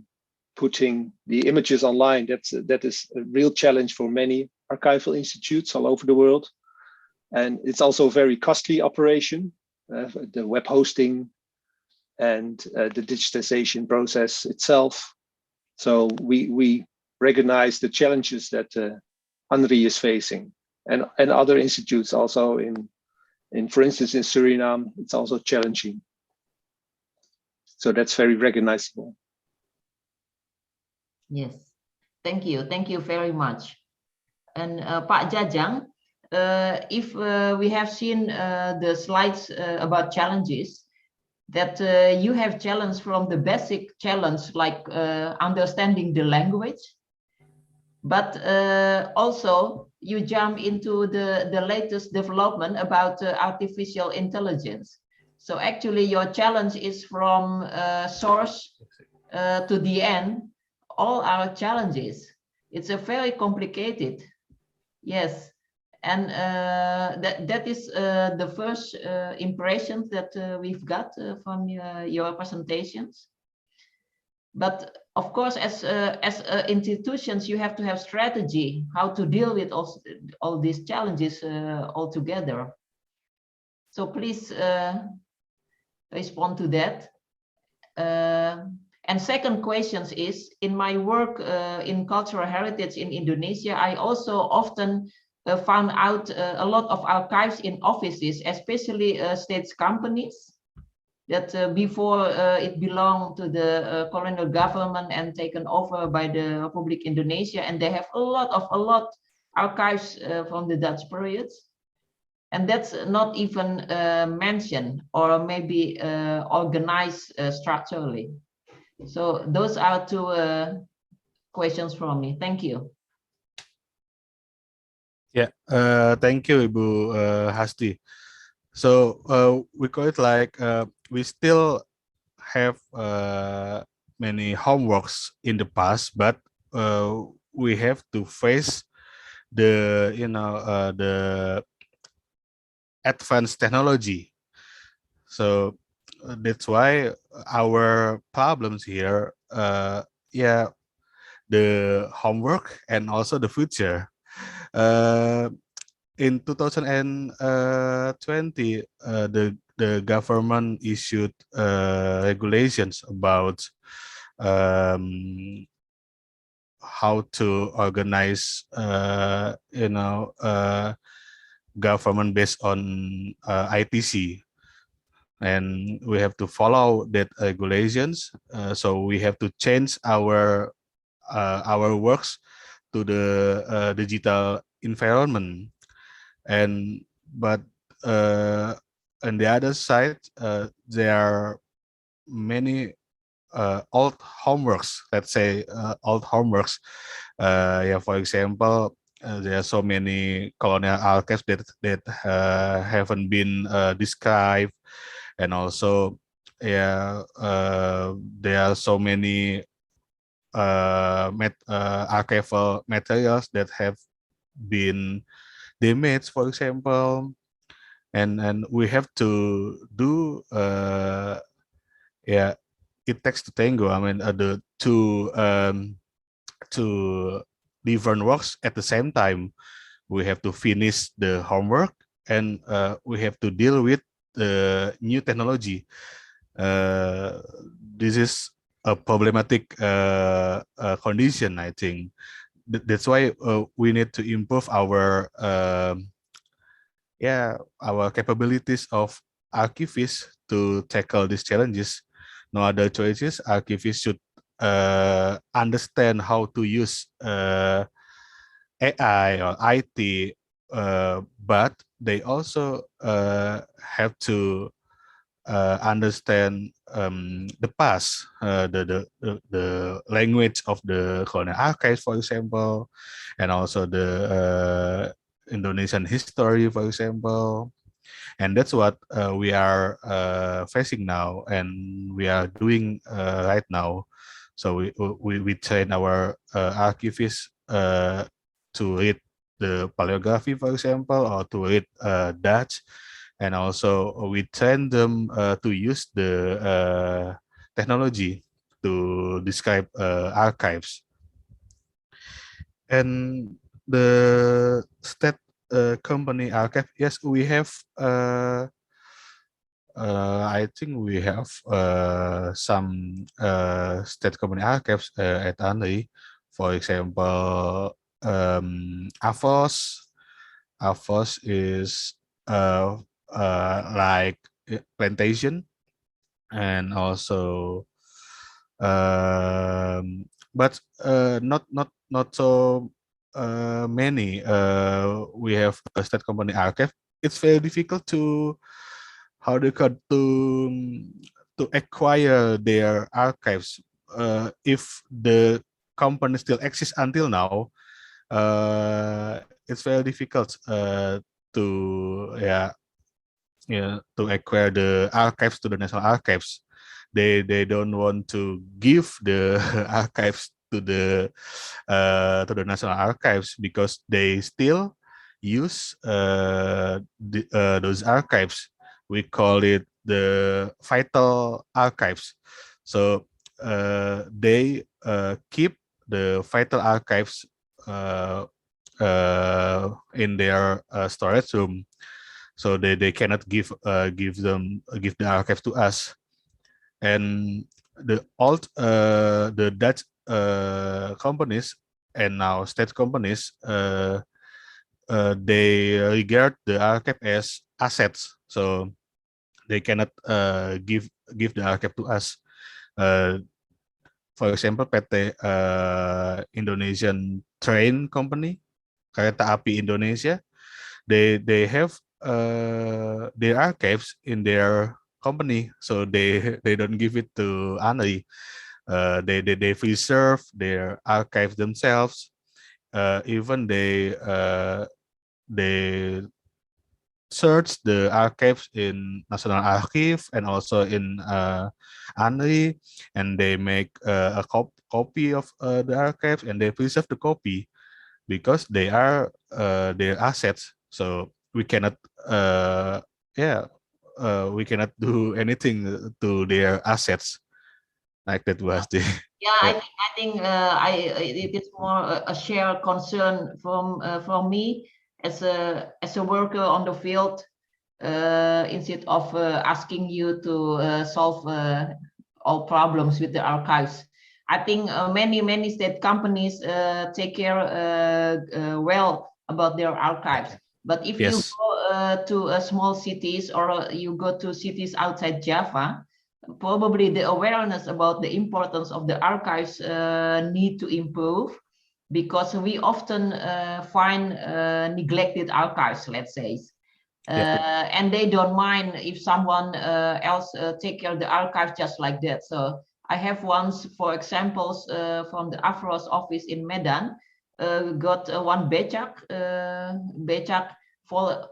putting the images online, that is a real challenge for many archival institutes all over the world. And it's also a very costly operation, the web hosting and the digitization process itself. So we recognize the challenges that ANRI is facing, and other institutes also in for instance, in Suriname, it's also challenging. So that's very recognizable. Yes, thank you very much. And Pak Jajang, if we have seen the slides about challenges, that you have challenge from the basic challenge, like understanding the language, but also you jump into the latest development about artificial intelligence. So actually your challenge is from source to the end, all our challenges. It's a very complicated, yes. And that is the first impressions that we've got from your presentations. But of course, as institutions, you have to have strategy how to deal with all these challenges all together. So please respond to that. And second questions is, in my work in cultural heritage in Indonesia, I also often found out a lot of archives in offices, especially state companies, that before it belonged to the colonial government and taken over by the Republic Indonesia, and they have a lot archives from the Dutch periods, and that's not even mentioned or maybe organized structurally. So those are two questions from me. Thank you. Yeah, thank you, Ibu Hasti. So we call it like we still have many homeworks in the past, but we have to face the the advanced technology. So that's why our problems here, yeah, the homework and also the future. In 2020, the government issued regulations about how to organize, government based on ITC, and we have to follow that regulations. So we have to change our works to the digital environment. And but on the other side, there are many old homeworks. Let's say old homeworks. Yeah, for example, there are so many colonial archives that haven't been described, and also, yeah, there are so many archival materials that have been damaged, for example, and we have to do yeah, it takes to tango. I mean, the two different works at the same time. We have to finish the homework, and we have to deal with the new technology. This is a problematic condition, I think. That's why we need to improve our our capabilities of archivists to tackle these challenges. No other choices. Archivists should understand how to use AI or IT, but they also have to understand the past, the language of the colonial archives, for example, and also the Indonesian history, for example. And that's what we are facing now, and we are doing right now. So we train our archivists to read the paleography, for example, or to read Dutch, and also we train them to use the technology to describe archives. And the state company archive, yes, we have. I think we have some state company archives at ANRI. For example, AFOS. AFOS is like plantation, and also but not so many. We have a state company archive. It's very difficult to how they got to acquire their archives. If the company still exists until now, it's very difficult to to acquire the archives to the National Archives. They don't want to give the archives to the National Archives because they still use those archives. We call it the vital archives. So they keep the vital archives in their storage room, so they cannot give the archives to us. And the Dutch companies and now state companies, they regard the archive as assets, so they cannot give the archive to us. For example, PT Indonesian Train Company, Kereta Api Indonesia, they have their archives in their company, so they don't give it to ANRI. They preserve their archives themselves. Even they search the archives in Nasional Arsip and also in ANRI, and they make a copy of the archives, and they preserve the copy because they are their assets. So we cannot we cannot do anything to their assets like that was the Yeah, I think it is more a shared concern from me as a worker on the field, instead of asking you to solve all problems with the archives. I think many state companies take care well about their archives. But if you Yes. go to small cities, or you go to cities outside Java, probably the awareness about the importance of the archives need to improve, because we often find neglected archives, let's say. And they don't mind if someone else take care of the archives just like that. So I have once, for examples, from the AFROS office in Medan, got one becak full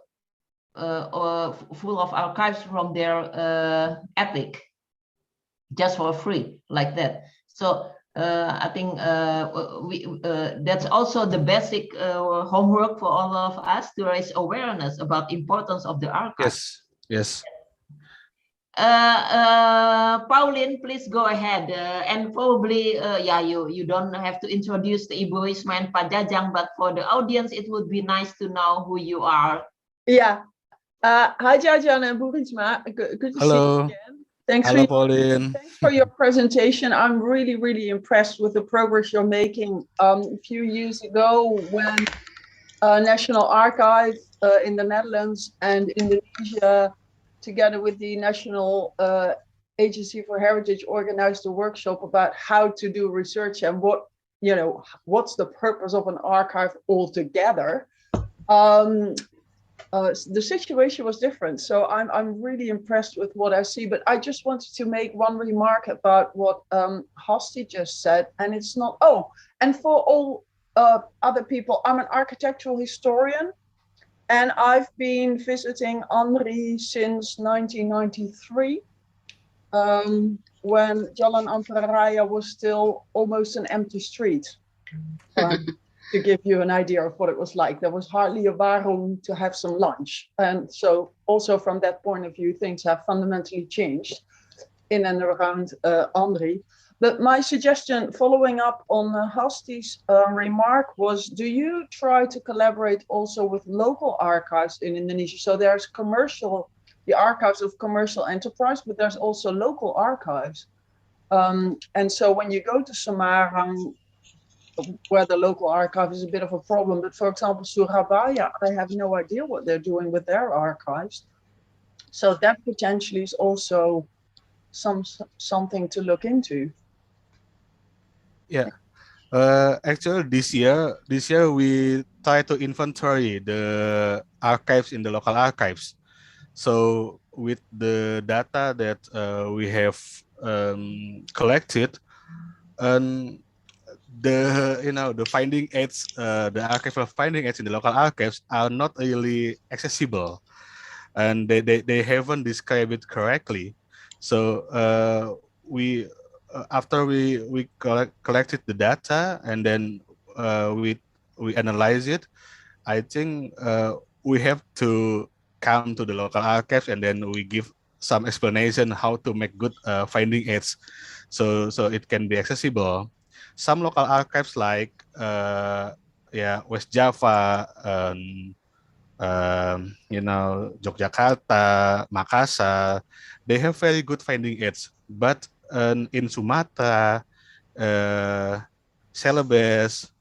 of archives from their attic, just for free, like that. So I think that's also the basic homework for all of us, to raise awareness about importance of the archives. Yes. Pauline, please go ahead. And probably, you don't have to introduce the Ibu Risma and Pak Jajang, but for the audience, it would be nice to know who you are. Yeah. Hi, Jajang and Bu Risma. Good to see you again. Thanks Hello, Pauline. Thanks for your presentation. I'm really impressed with the progress you're making. A few years ago, when National Archive in the Netherlands and Indonesia, together with the National Agency for Heritage, organized a workshop about how to do research and what's the purpose of an archive altogether. The situation was different, so I'm really impressed with what I see. But I just wanted to make one remark about what Hasti just said, and it's not. Oh, and for all other people, I'm an architectural historian, and I've been visiting ANRI since 1993, when Jalan Ampararaya was still almost an empty street. To give you an idea of what it was like. There was hardly a warung to have some lunch. And so also from that point of view, things have fundamentally changed in and around ANRI. But my suggestion, following up on Hasti's remark, was, do you try to collaborate also with local archives in Indonesia? So there's the archives of commercial enterprise, but there's also local archives. And so when you go to Semarang, where the local archive is a bit of a problem, but for example, Surabaya, I have no idea what they're doing with their archives. So that potentially is also something to look into. Yeah. Actually, this year we try to inventory the archives in the local archives. So with the data that we have collected, and the finding aids, the archival finding aids in the local archives are not really accessible, and they haven't described it correctly. So we after we collected the data, and then we analyze it, I think we have to come to the local archives, and then we give some explanation how to make good finding aids, so it can be accessible. Some local archives like West Java, Yogyakarta, Makassar, they have very good finding aids. But in Sumatra, Celebes,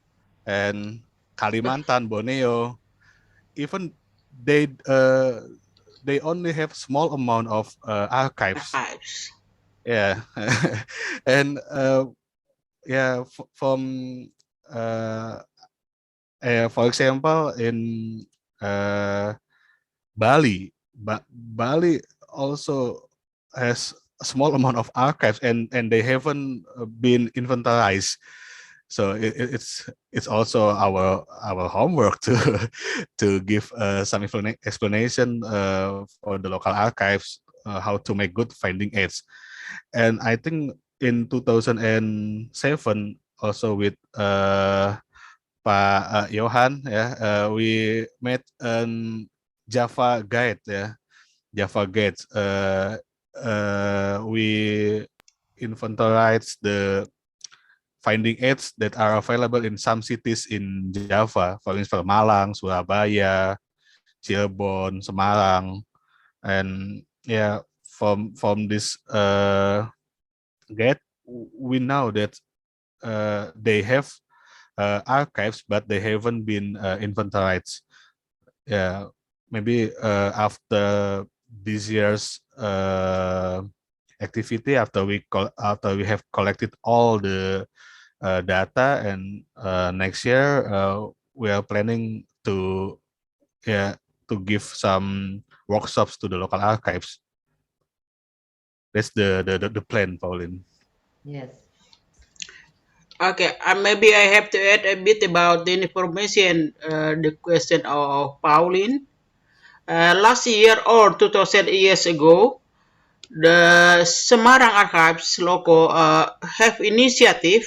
and Kalimantan, Borneo, even they they only have small amount of archives. Yeah, and from for example, in Bali, Bali also has a small amount of archives, and they haven't been inventarized. So it's also our homework to to give some explanation for the local archives, how to make good finding aids. And I think in 2007 also with Pak Johan, we made an Java guide, Java guide. We inventarize the finding aids that are available in some cities in Java, for instance, Malang, Surabaya, Cirebon, Semarang, and from this guide, we know that they have archives, but they haven't been inventarized. Yeah, maybe after this year's activity, after we have collected all the data, and next year we are planning to give some workshops to the local archives. That's the plan, Pauline. Yes. Okay, maybe I have to add a bit about the information, the question of Pauline. Last year or 2000 years ago, the Semarang Archives local have initiative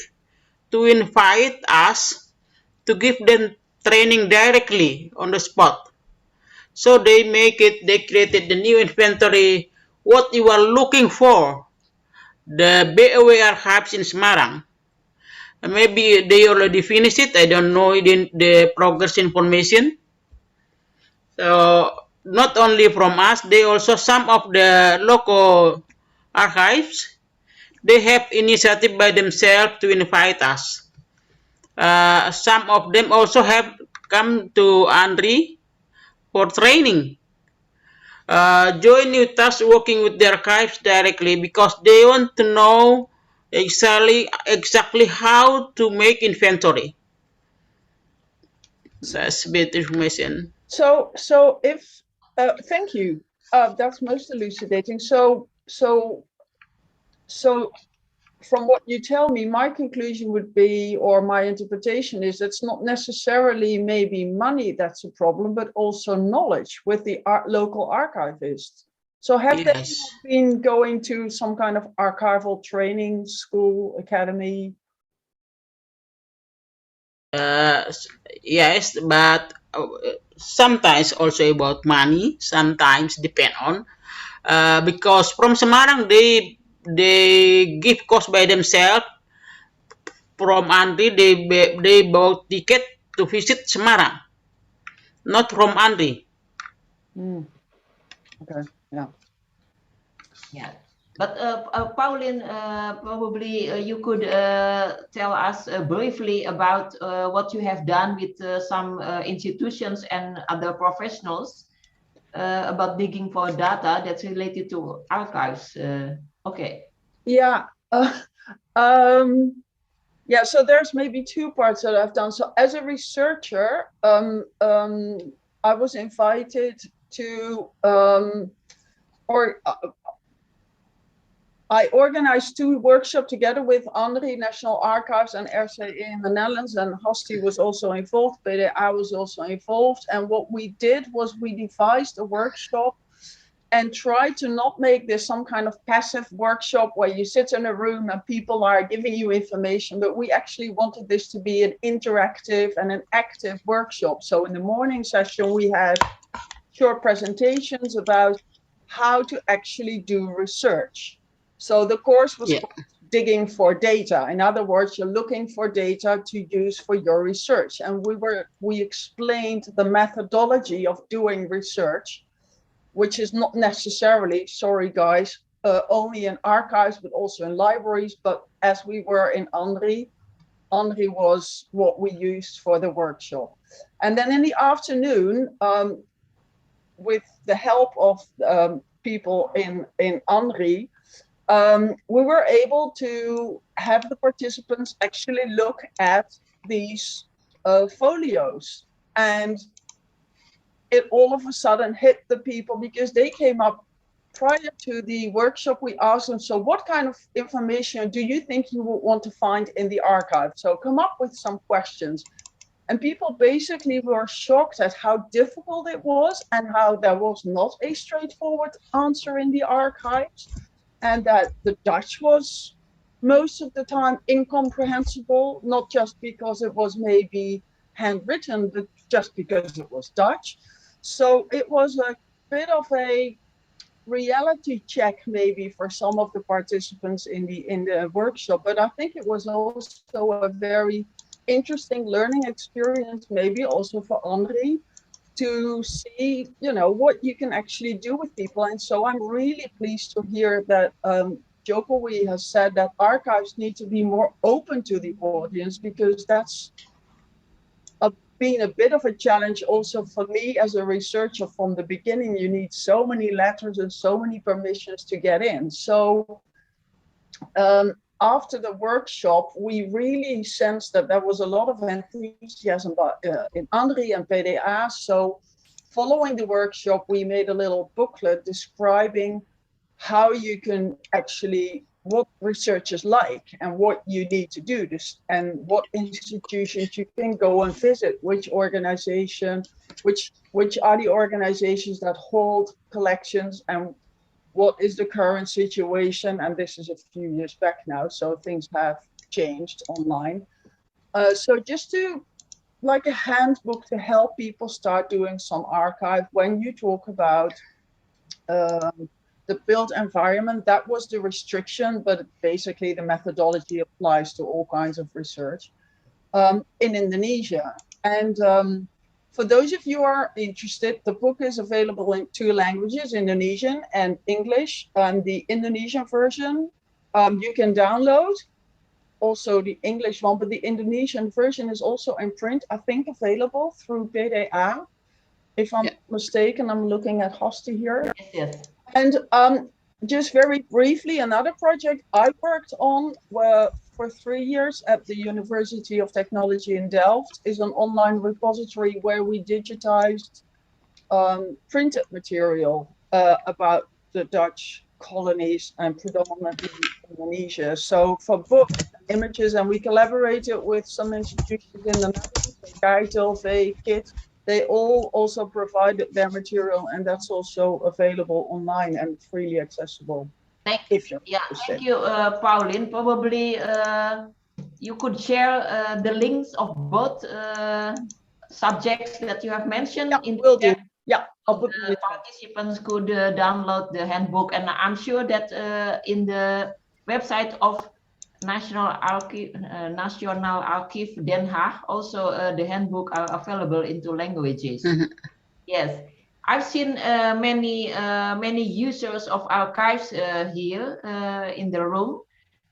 to invite us to give them training directly on the spot. So they created the new inventory, what you are looking for, the BOW Archives in Semarang. Maybe they already finished it. I don't know the progress information. So not only from us, they also some of the local archives, they have initiative by themselves to invite us. Some of them also have come to ANRI for training. Join with us working with the archives directly because they want to know exactly how to make inventory. That's a bit information. So if thank you. That's most elucidating. So from what you tell me, my conclusion would be, or my interpretation is, it's not necessarily maybe money that's a problem, but also knowledge with the local archivists. So have they been going to some kind of archival training school, academy? Yes, but sometimes also about money, sometimes depend on, because from Semarang they give cost by themselves. From ANRI they bought ticket to visit Semarang, not from ANRI. Okay, yeah. Yeah, but Pauline, probably you could tell us briefly about what you have done with some institutions and other professionals about digging for data that's related to archives. Okay. Yeah. Yeah, so there's maybe two parts that I've done. So as a researcher, I was invited to I organized 2 workshops together with ANRI, National Archives, and RCE in the Netherlands, and Hosti was also involved, PDA was also involved. And what we did was we devised a workshop and tried to not make this some kind of passive workshop where you sit in a room and people are giving you information, but we actually wanted this to be an interactive and an active workshop. So in the morning session, we had short presentations about how to actually do research. So the course was digging for data. In other words, you're looking for data to use for your research. And we explained the methodology of doing research, which is not necessarily, sorry guys, only in archives, but also in libraries. But as we were in ANRI was what we used for the workshop. And then in the afternoon, with the help of people in ANRI, we were able to have the participants actually look at these folios. And it all of a sudden hit the people because they came up prior to the workshop. We asked them, so what kind of information do you think you would want to find in the archive? So come up with some questions. And people basically were shocked at how difficult it was and how there was not a straightforward answer in the archives, and that the Dutch was most of the time incomprehensible, not just because it was maybe handwritten, but just because it was Dutch. So it was a bit of a reality check maybe for some of the participants in the workshop, but I think it was also a very interesting learning experience, maybe also for ANRI, to see, you know, what you can actually do with people. And so I'm really pleased to hear that Jokowi has said that archives need to be more open to the audience, because that's been a bit of a challenge also for me as a researcher from the beginning. You need so many letters and so many permissions to get in. So after the workshop, we really sensed that there was a lot of enthusiasm in ANRI and PDA. So following the workshop, we made a little booklet describing how you can actually, what research is like and what you need to do this, and what institutions you can go and visit, which organization, which are the organizations that hold collections, and what is the current situation. And this is a few years back now, so things have changed online. So just to, like a handbook to help people start doing some archive. When you talk about the built environment, that was the restriction, but basically the methodology applies to all kinds of research in Indonesia. And for those of you who are interested, the book is available in 2 languages, Indonesian and English. And the Indonesian version you can download, also the English one, but the Indonesian version is also in print, I think available through PDA. If I'm mistaken, I'm looking at Hosti here. Yes. And just very briefly, another project I worked on for 3 years at the University of Technology in Delft is an online repository where we digitized printed material about the Dutch colonies and predominantly Indonesia. So for books, images, and we collaborated with some institutions in the Netherlands, Keitel, KIT. They all also provided their material, and that's also available online and freely accessible. Thank you, Pauline. Probably you could share the links of both subjects that you have mentioned. Will do. Yeah, I'll put the participants could download the handbook, and I'm sure that in the website of National Archive Den Haag, also the handbook are available into languages. Yes, I've seen many users of archives here in the room.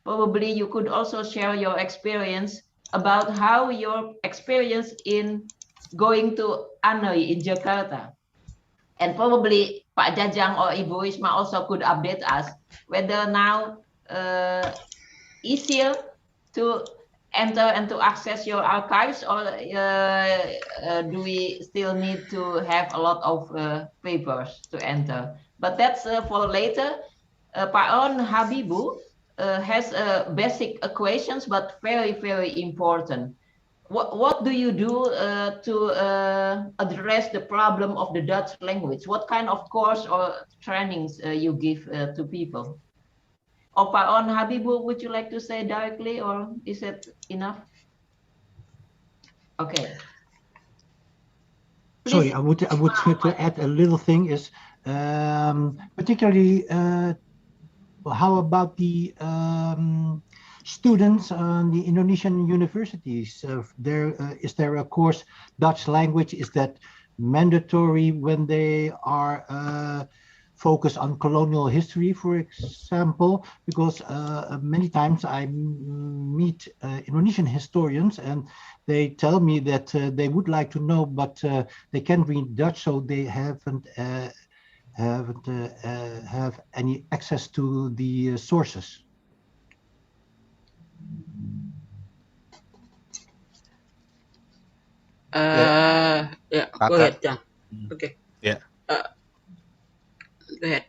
Probably you could also share your experience about how your experience in going to ANRI in Jakarta. And probably Pak Jajang or Ibu Risma also could update us whether now easier to enter and to access your archives, or do we still need to have a lot of papers to enter? but that's for later. Pak Habibu has basic equations, but very, very important. What do you do to address the problem of the Dutch language? What kind of course or trainings you give to people? Or Pak Habibu, would you like to say directly, or is it enough? Okay. Sorry, Please. I would like to add a little thing is particularly how about the students on the Indonesian universities? Is there a course Dutch language? Is that mandatory when they are focused on colonial history, for example? Because many times I meet Indonesian historians and they tell me that they would like to know, but they can't read Dutch, so they haven't have any access to the sources. Yeah, go ahead, Jang. Okay. Yeah. Go ahead.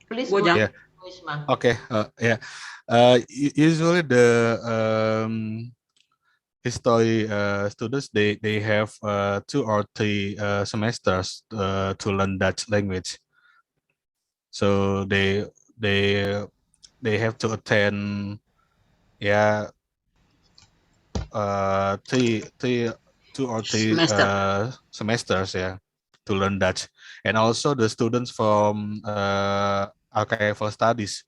Please Go, go Jang. Yeah. Risma. Okay. Yeah. Usually the history students they have 2 or 3 semesters to learn Dutch language. So they have to attend, yeah, 2 or 3 Semester. semesters, yeah, to learn Dutch. And also the students from archival studies,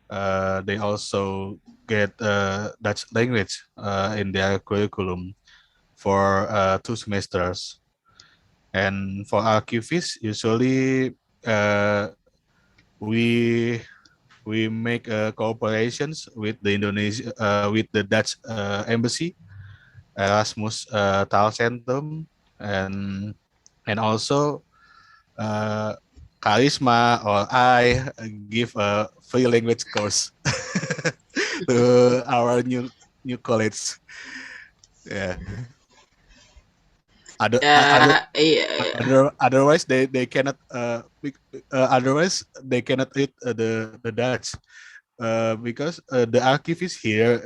they also get Dutch language in their curriculum for 2 semesters. And for archivists, usually we make cooperations with the with the Dutch embassy, Erasmus Taalcentrum, and also Risma or I give a free language course to our new college. Yeah. Otherwise they cannot otherwise they cannot read the Dutch because the archivists here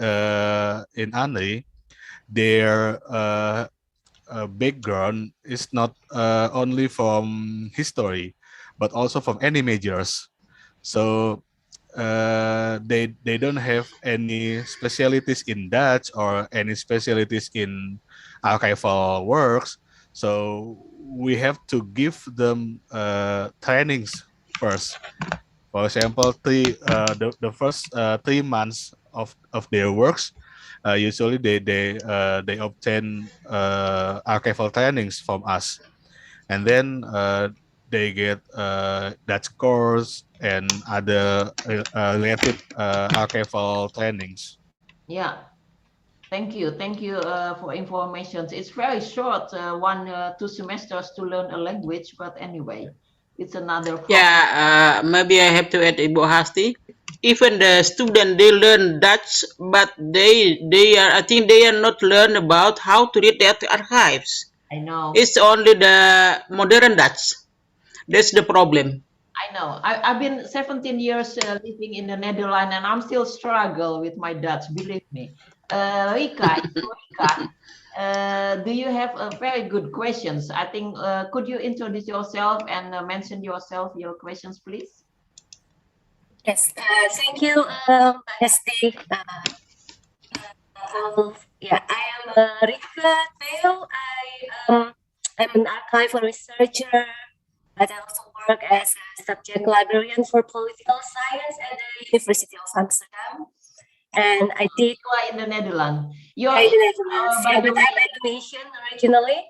in ANRI, their background is not only from history but also from any majors. So they don't have any specialties in Dutch or any specialties in archival works. So we have to give them trainings first. For example, the first 3 months of their works, usually they obtain archival trainings from us, and then they get Dutch course and other related archival trainings. Yeah. Thank you for information. It's very short, 2 semesters to learn a language, but anyway, it's another problem. Yeah, maybe I have to add, Ibu Hasti. Even the student they learn Dutch, but they are, I think they are not learn about how to read the archives. I know. It's only the modern Dutch. That's the problem. I know. I've been 17 years living in the Netherlands, and I'm still struggle with my Dutch. Believe me. Rika, do you have very good questions? I think could you introduce yourself and mention yourself, your questions, please? Yes, thank you, Hesti. Yeah, I am Rika Theo. I'm an archival researcher, but I also work as a subject librarian for political science at the University of Amsterdam. And I did. You are in the Netherlands. You're in the Netherlands. Yeah, but I'm Indonesian originally.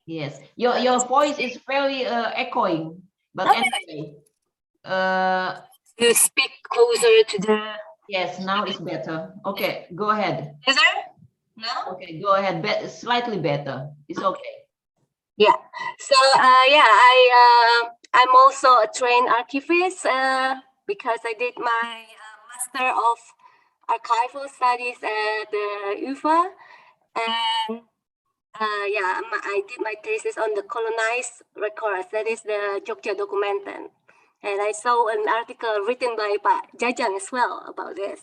Yes, your voice is very echoing. But anyway, you speak closer to the. Yes, now it's better. Okay, go ahead. Better? No? Okay, go ahead. Slightly better. It's okay. Yeah. So yeah, I'm also a trained archivist because I did my Master of Archival Studies at the UvA, and I did my thesis on the colonized records. That is the Jogja Documenten. And I saw an article written by Pak Jajang as well about this.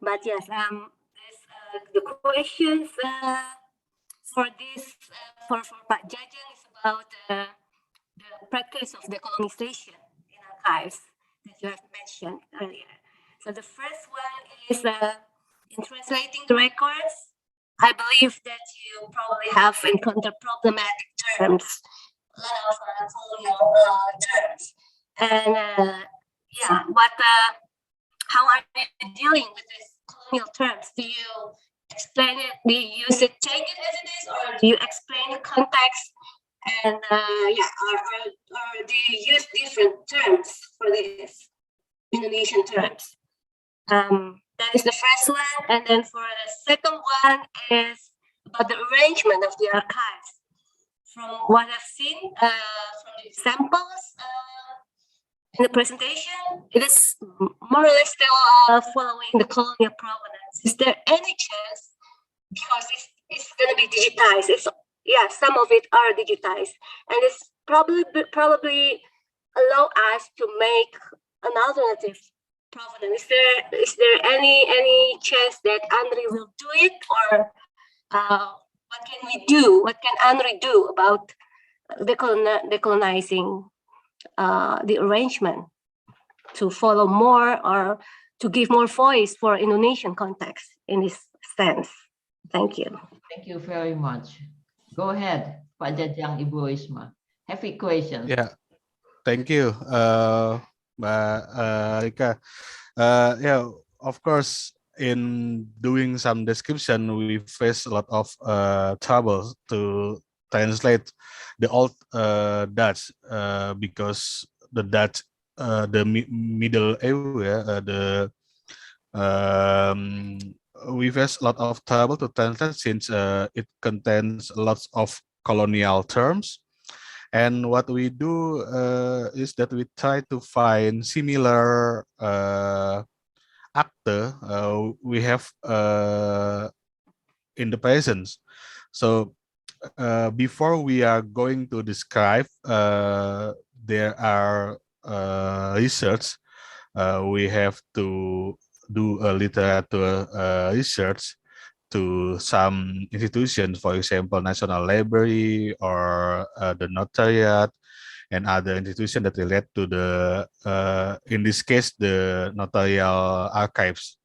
But yes, the questions for this for Pak Jajang is about the practice of decolonization in archives that you have mentioned earlier. So the first one is in translating the records. I believe that you probably have encountered problematic terms, a lot of colonial terms, and how are you dealing with these colonial terms? Do you explain it? Do you use it, take it as it is, or do you explain the context? And or do you use different terms for this Indonesian terms? That is the first one, and then for the second one is about the arrangement of the archives. From what I've seen from the samples in the presentation, it is more or less still following the colonial provenance. Is there any chance, because it's going to be digitized? Some of it are digitized, and it's probably allow us to make an alternative provenance. Is there any chance that ANRI will do it, or what can we do? What can ANRI do about decolonizing the arrangement to follow more or to give more voice for Indonesian context in this sense? Thank you. Thank you very much. Go ahead, Pak Jajang, Ibu Risma. Have a question. Yeah, thank you, Mbak Rika. Of course, in doing some description, we face a lot of trouble to translate the old Dutch because the Dutch, the Middle area, we face a lot of trouble to translate since it contains lots of colonial terms. And what we do is that we try to find similar actor we have in the present. So before we are going to describe, there are research. We have to do a literature research to some institutions, for example, National Library or the Notariat and other institutions that relate to the, in this case, the notarial archives.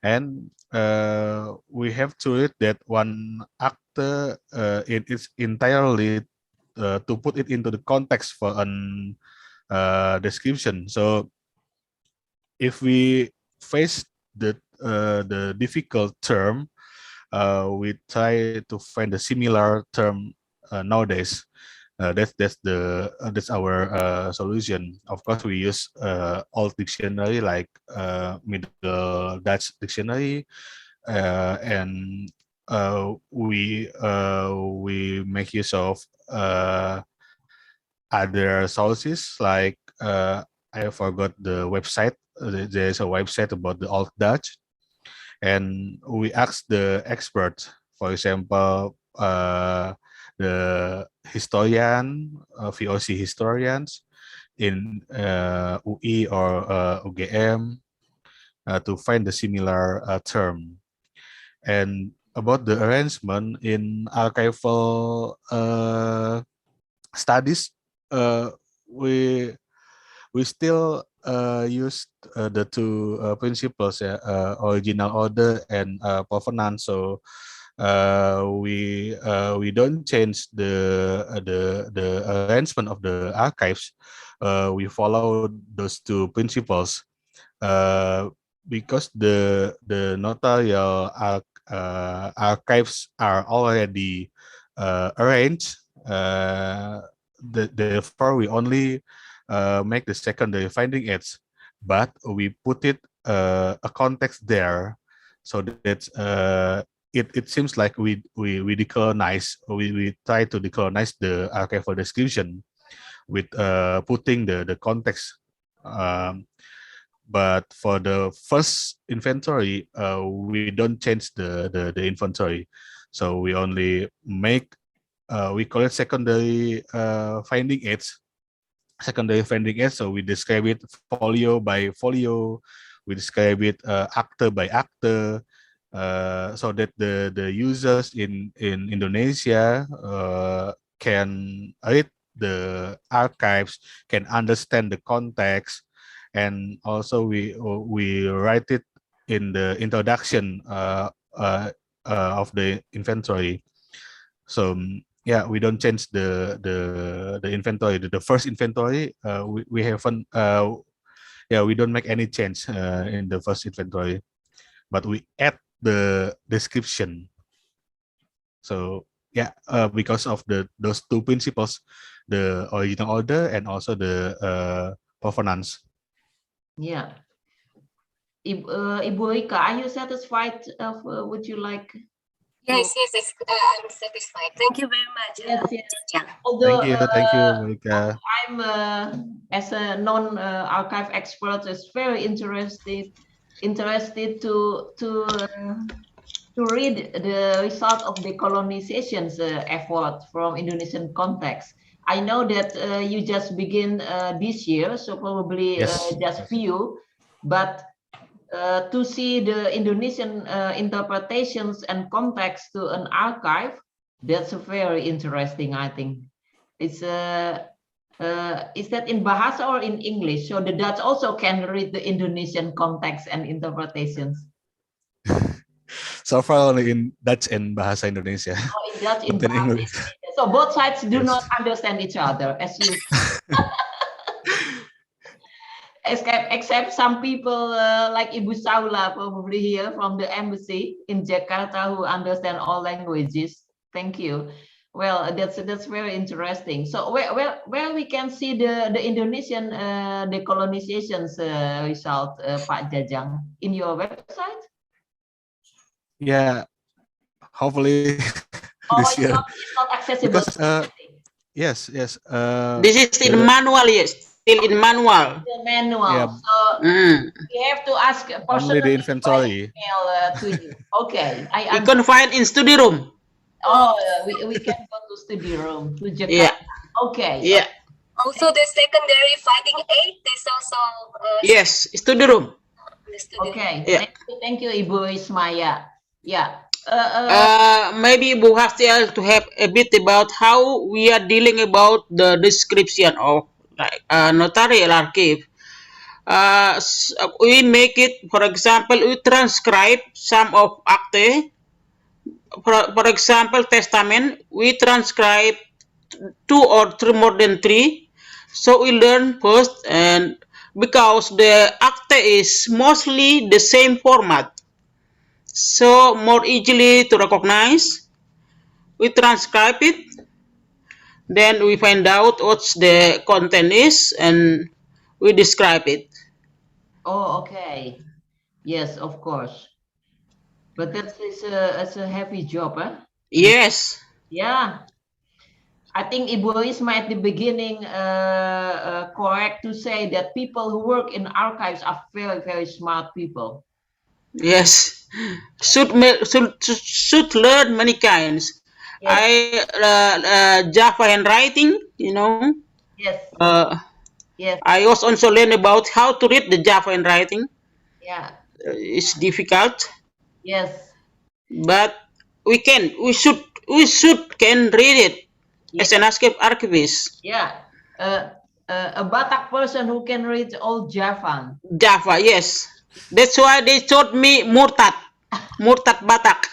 And we have to read that one actor it is entirely to put it into the context for an description. So if we face the difficult term, we try to find a similar term nowadays. That's our solution. Of course, we use old dictionary like Middle Dutch dictionary, and we make use of other sources like I forgot the website. There's a website about the Old Dutch, and we ask the experts, for example, the historian, VOC historians in UI or UGM to find the similar term. And about the arrangement in archival studies, we still use the two principles, original order and provenance. So we don't change the arrangement of the archives. We follow those two principles because the notarial archives are already arranged. Therefore, we only make the secondary finding aids, but we put it a context there, so that it seems like we decolonize. We try to decolonize the archival description with putting the context. But for the first inventory, we don't change the inventory, so we only make we call it secondary finding aids. Secondary finding aids. So we describe it folio by folio. We describe it actor by actor, so that the users in Indonesia can read the archives, can understand the context, and also we write it in the introduction of the inventory. So yeah, we don't change the inventory. The first inventory we haven't we don't make any change in the first inventory, but we add the description. So yeah, because of those two principles, the original order and also the provenance. Yeah. Ibu Rika, are you satisfied of what you like? Yes, I'm satisfied. Thank you very much. Yes. Although, thank you, Monica. I'm as a non-archive expert, is very interested to read the result of the colonization's effort from Indonesian context. I know that you just begin this year, so probably just few, but to see the Indonesian interpretations and context to an archive, that's very interesting, I think. It's is that in Bahasa or in English? So the Dutch also can read the Indonesian context and interpretations. So far only in Dutch and Bahasa Indonesia. Oh, in Dutch, in Bahasa English. So both sides do not understand each other, as you. Except some people like Ibu Saula, probably here from the embassy in Jakarta, who understand all languages. Thank you. Well, that's very interesting. So where we can see the Indonesian decolonizations result, Pak Jajang, in your website? Yeah, hopefully this year. It's not accessible. Because yes. This is in manual, yes. Still in manual. The manual. Yeah. So we have to ask only the inventory. Email to you. Okay. You can find in study room. Oh, we can go to study room to Jakarta. Yeah. Okay. Yeah. Also, the secondary finding aid is also. Yes, study room. Okay. Yeah. Thank you, Ibu Risma. Yeah. Maybe Ibu Hastia to have a bit about how we are dealing about the description of like notarial archive. We make it, for example, we transcribe some of acte. For example, testament, we transcribe 2 or 3 more than 3. So we learn first, and because the acte is mostly the same format, so more easily to recognize, we transcribe it, then we find out what the content is, and we describe it. Oh, okay. Yes, of course. But that's a heavy job, huh? Yes. Yeah. I think Ibu Risma at the beginning correct to say that people who work in archives are very, very smart people. Yes. Should learn many kinds. Yes. Java handwriting, you know. Yes. Yes. I was also learn about how to read the Java handwriting. Yeah. It's difficult. Yes. But we can read it as an archivist. Yeah. A Batak person who can read old Java. Java, yes. That's why they taught me Murtad Batak.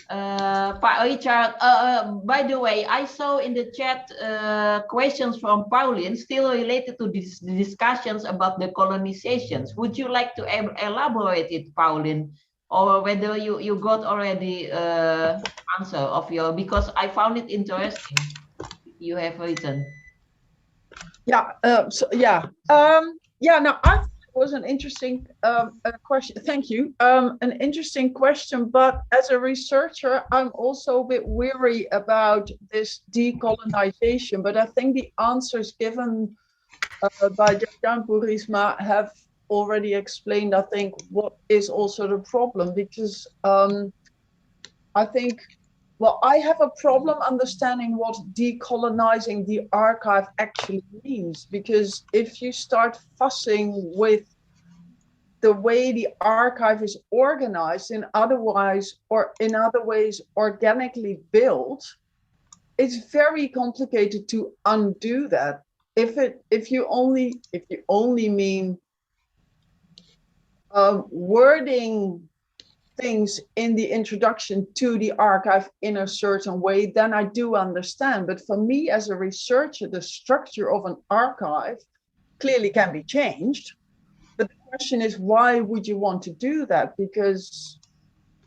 Pak Richard, by the way, I saw in the chat questions from Pauline still related to these discussions about the colonizations. Would you like to elaborate it, Pauline, or whether you got already answer of your, because I found it interesting. You have written. Yeah. No, I thought it was an interesting question. Thank you. An interesting question, but as a researcher, I'm also a bit weary about this decolonization. But I think the answers given by Jajang Risma have already explained, I think, what is also the problem, because I think, well, I have a problem understanding what decolonizing the archive actually means, because if you start fussing with the way the archive is organized in other ways organically built, it's very complicated to undo that. If you only mean wording things in the introduction to the archive in a certain way, then I do understand. But for me as a researcher, the structure of an archive clearly can be changed. But the question is, why would you want to do that? Because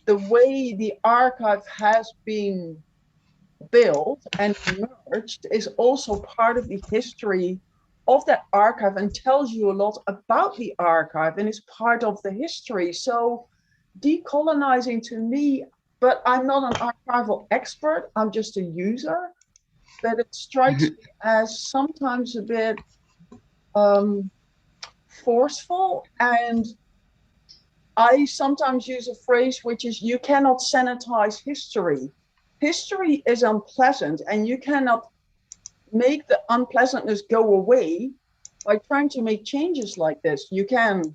the way the archive has been built and emerged is also part of the history of that archive and tells you a lot about the archive and is part of the history. So decolonizing to me, but I'm not an archival expert, I'm just a user, but it strikes me as sometimes a bit forceful. And I sometimes use a phrase which is, you cannot sanitize history. History is unpleasant, and you cannot make the unpleasantness go away by trying to make changes like this. You can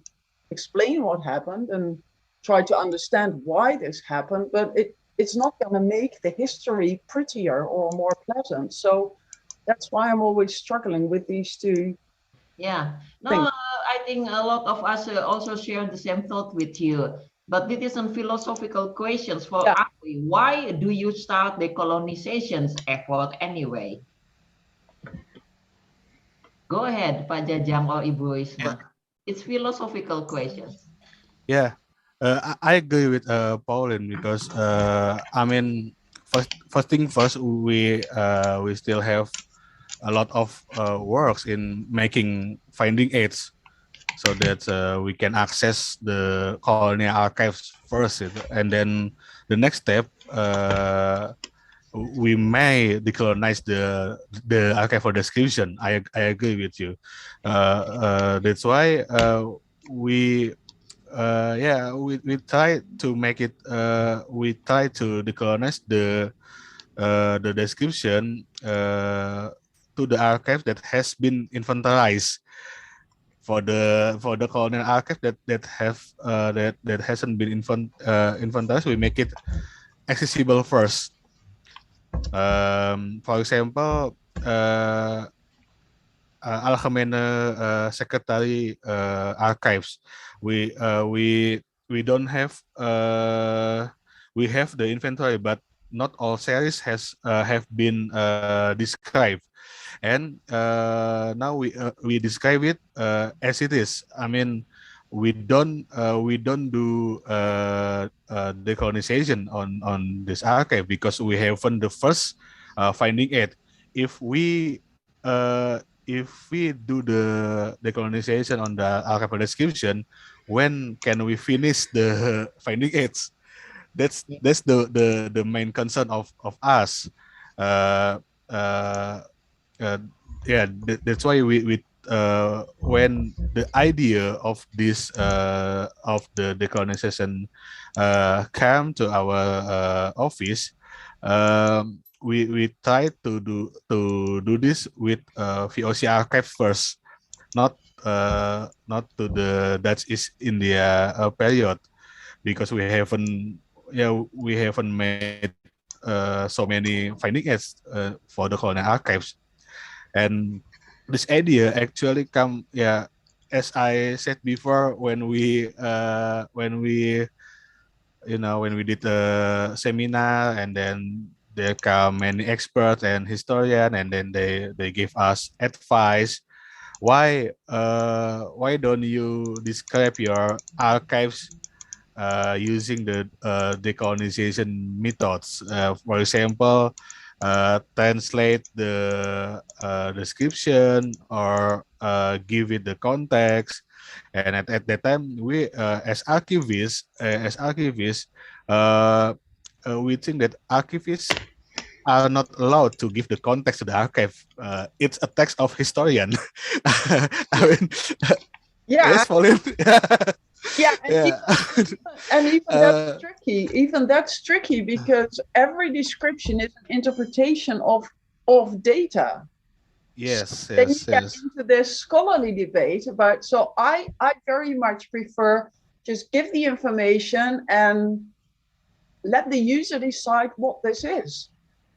explain what happened and try to understand why this happened, but it's not going to make the history prettier or more pleasant. So that's why I'm always struggling with these two. Yeah, no, I think a lot of us also share the same thought with you. But this is some philosophical questions for Ari. Why do you start the colonizations effort anyway? Go ahead, Pak Jajang or Ibu Risma. It's philosophical questions. Yeah, I agree with Pauline, because I mean, first thing first, we still have a lot of works in making finding aids, so that we can access the colonial archives first, and then the next step, we may decolonize the archival description. I agree with you. That's why we try to make it. We try to decolonize the description to the archive that has been inventarized. For the colonial archive that hasn't been inventarized, we make it accessible first. For example, Algemene Secretary archives, we don't have we have the inventory, but not all series have been described, and now we describe it as it is. I mean, we don't do decolonization on this archive, because we haven't the first finding it. If we do the decolonization on the archival description, when can we finish the finding aids? That's the main concern of us. That's why we when the idea of this of the decolonization came to our office, we try to do this with VOC archive first, not to the Dutch East India period, because we haven't made so many finding aids for the colonial archives. And this idea actually come, as I said before, when we did a seminar, and then there come many experts and historians, and then they give us advice. Why don't you describe your archives using the decolonization methods? For example, translate the description, or give it the context. And at that time, we as archivists, we think that archivists are not allowed to give the context to the archive. It's a text of historian. I mean, yes, Pauline. Yeah, and even Uh, that's tricky because every description is an interpretation of data. yes, Then you yes, get yes. into this scholarly debate about. So I very much prefer just give the information and let the user decide what this is.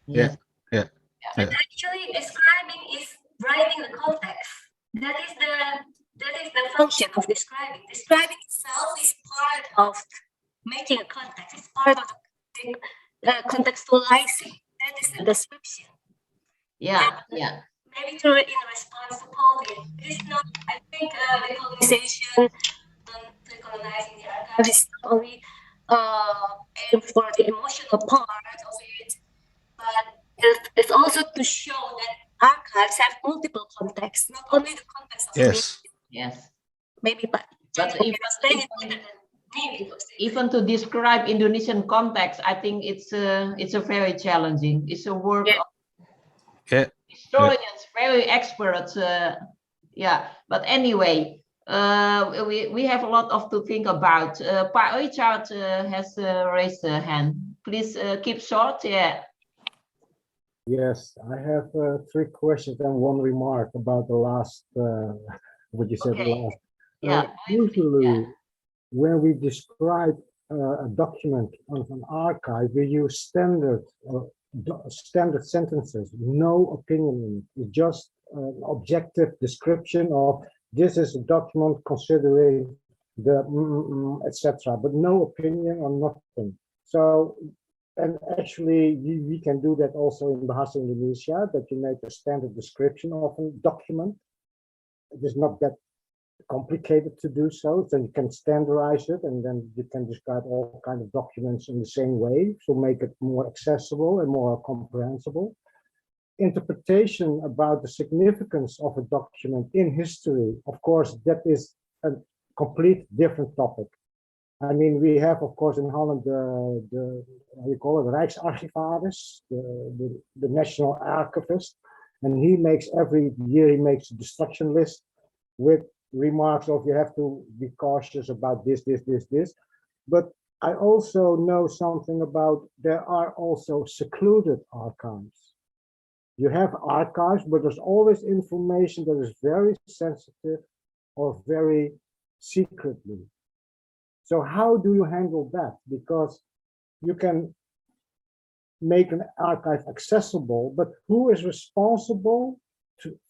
Yeah, yeah, But yeah. actually, describing is writing the context. That is the function of describing. Describing itself is part of making a context. It's part of the contextualizing. That is the description. Yeah, yeah. Maybe in response to Pauline, it is not. I think the colonization, decolonizing the archives is not only aimed for the emotional part of it, but it's also to show that archives have multiple contexts, not only the context of Yes. Yes. maybe, but explain it better than me because Even to describe Indonesian context, I think it's a very challenging. It's a work of Yeah. historians, very experts. Yeah, but anyway, we have a lot of to think about. Pak Richard has raised a hand. Please keep short. Yeah. Yes, I have 3 questions and 1 remark about the last, what you said Okay. last. Yeah. Usually, when we describe a document of an archive, we use standard sentences, no opinion in it. It's just an objective description of this is a document considering the etc., but no opinion on nothing. So, and actually, we can do that also in Bahasa Indonesia, that you make a standard description of a document. It is not that complicated to do so you can standardize it, and then you can describe all kinds of documents in the same way, so make it more accessible and more comprehensible. Interpretation about the significance of a document in history, of course, that is a complete different topic. I mean, we have, of course, in Holland, the how you call it, Rijksarchivaris, the national archivist, and he makes every year, he makes a destruction list with remarks of you have to be cautious about this. But I also know something about there are also secluded archives. You have archives, but there's always information that is very sensitive or very secretly. So how do you handle that? Because you can make an archive accessible, but who is responsible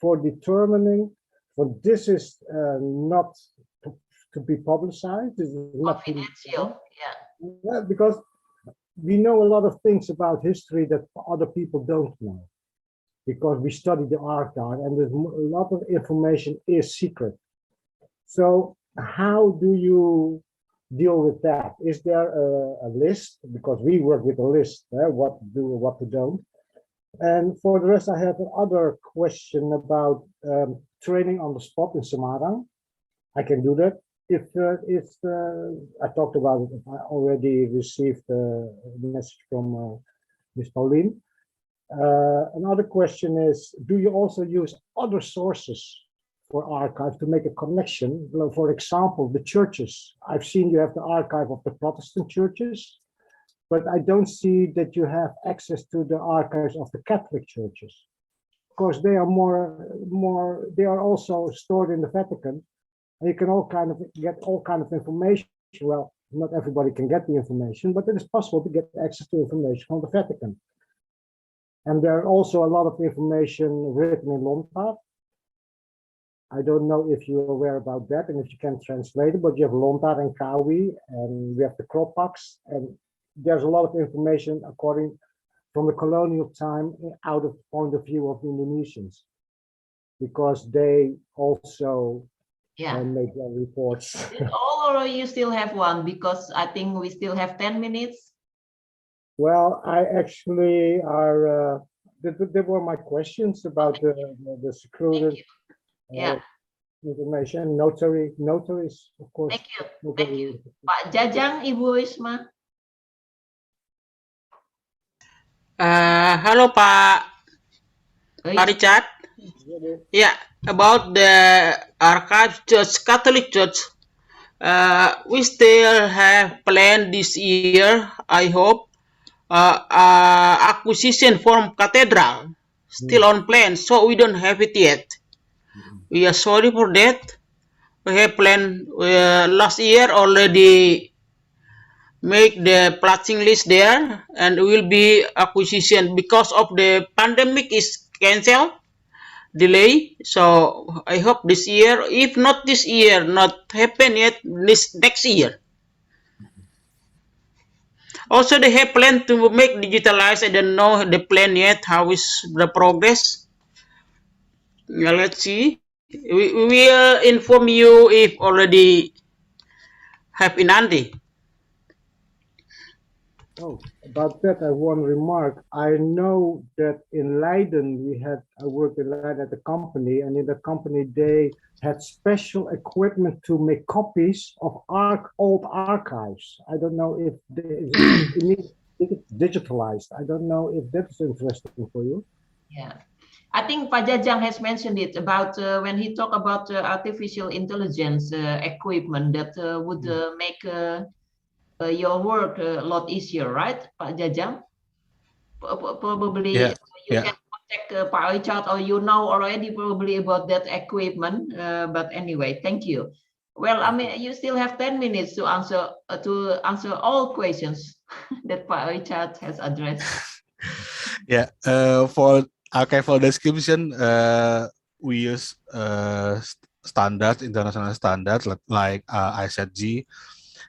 for determining when this is not to be publicized? This is not confidential. Yeah, because we know a lot of things about history that other people don't know, because we study the archive, and there's a lot of information is secret. So how do you deal with that? Is there a list? Because we work with a list, what to do, what to don't. And for the rest, I have another question about training on the spot in Semarang. I can do that. If I talked about it, if I already received a message from Ms. Pauline. Another question is, do you also use other sources for archive to make a connection? For example, the churches. I've seen you have the archive of the Protestant churches, but I don't see that you have access to the archives of the Catholic churches. Of course, they are they are also stored in the Vatican, and you can get all kind of information. Well, not everybody can get the information, but it is possible to get access to information from the Vatican. And there are also a lot of information written in Lontar. I don't know if you're aware about that and if you can translate it, but you have Lontar and Kawi, and we have the Kropaks, and there's a lot of information according from the colonial time out of the point of view of the Indonesians, because they also make their reports. All, or you still have one? Because I think we still have 10 minutes. Well, I actually are. There were my questions about the secluded information. Notaries, of course. Thank you. Thank you. Pak Jajang, Ibu Risma. Halo Pak Richard. Yeah, about the archive church, Catholic Church. We still have planned this year, I hope, acquisition from cathedral still on plan, so we don't have it yet. We are sorry for that. We have planned last year already make the platching list there and will be acquisition because of the pandemic is cancelled delay. So I hope this year, if not this year, not happen yet this next year. Also, they have plan to make digitalized. I don't know the plan yet. How is the progress? Yeah, let's see. We will inform you if already have in Andy. Oh, about that, I have one remark. I know that in Leiden, I worked in Leiden at the company, and in the company, they had special equipment to make copies of old archives. I don't know if it's digitalized. I don't know if that's interesting for you. Yeah. I think Pak Jajang has mentioned it about when he talked about artificial intelligence equipment that would make your work a lot easier, right, Pak Jajang? Probably Yeah, you yeah. can contact Pak Richard, or you know already probably about that equipment. But anyway, thank you. Well, I mean, you still have 10 minutes to answer all questions that Pak Richard has addressed. Yeah, for archival description, we use standards, international standards like ISATG,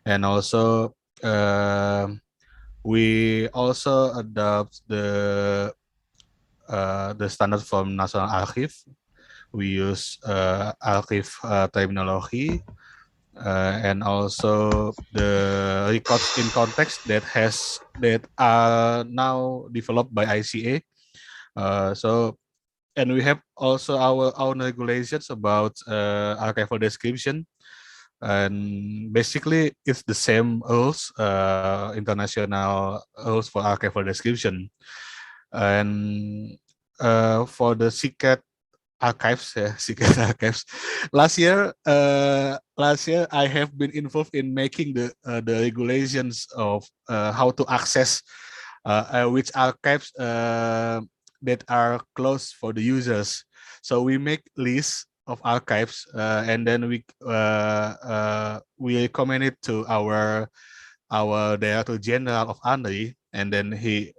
and also we also adopt the standard from Nasional Arsip. We use archive terminology. And also the records in context that are now developed by ICA. And we have also our own regulations about archival description, and basically it's the same rules, international rules for archival description. And for the secret archives, secret archives. Last year, I have been involved in making the regulations of how to access which archives that are closed for the users. So we make lists of archives, and then we recommend it to our Director General of ANRI, and then he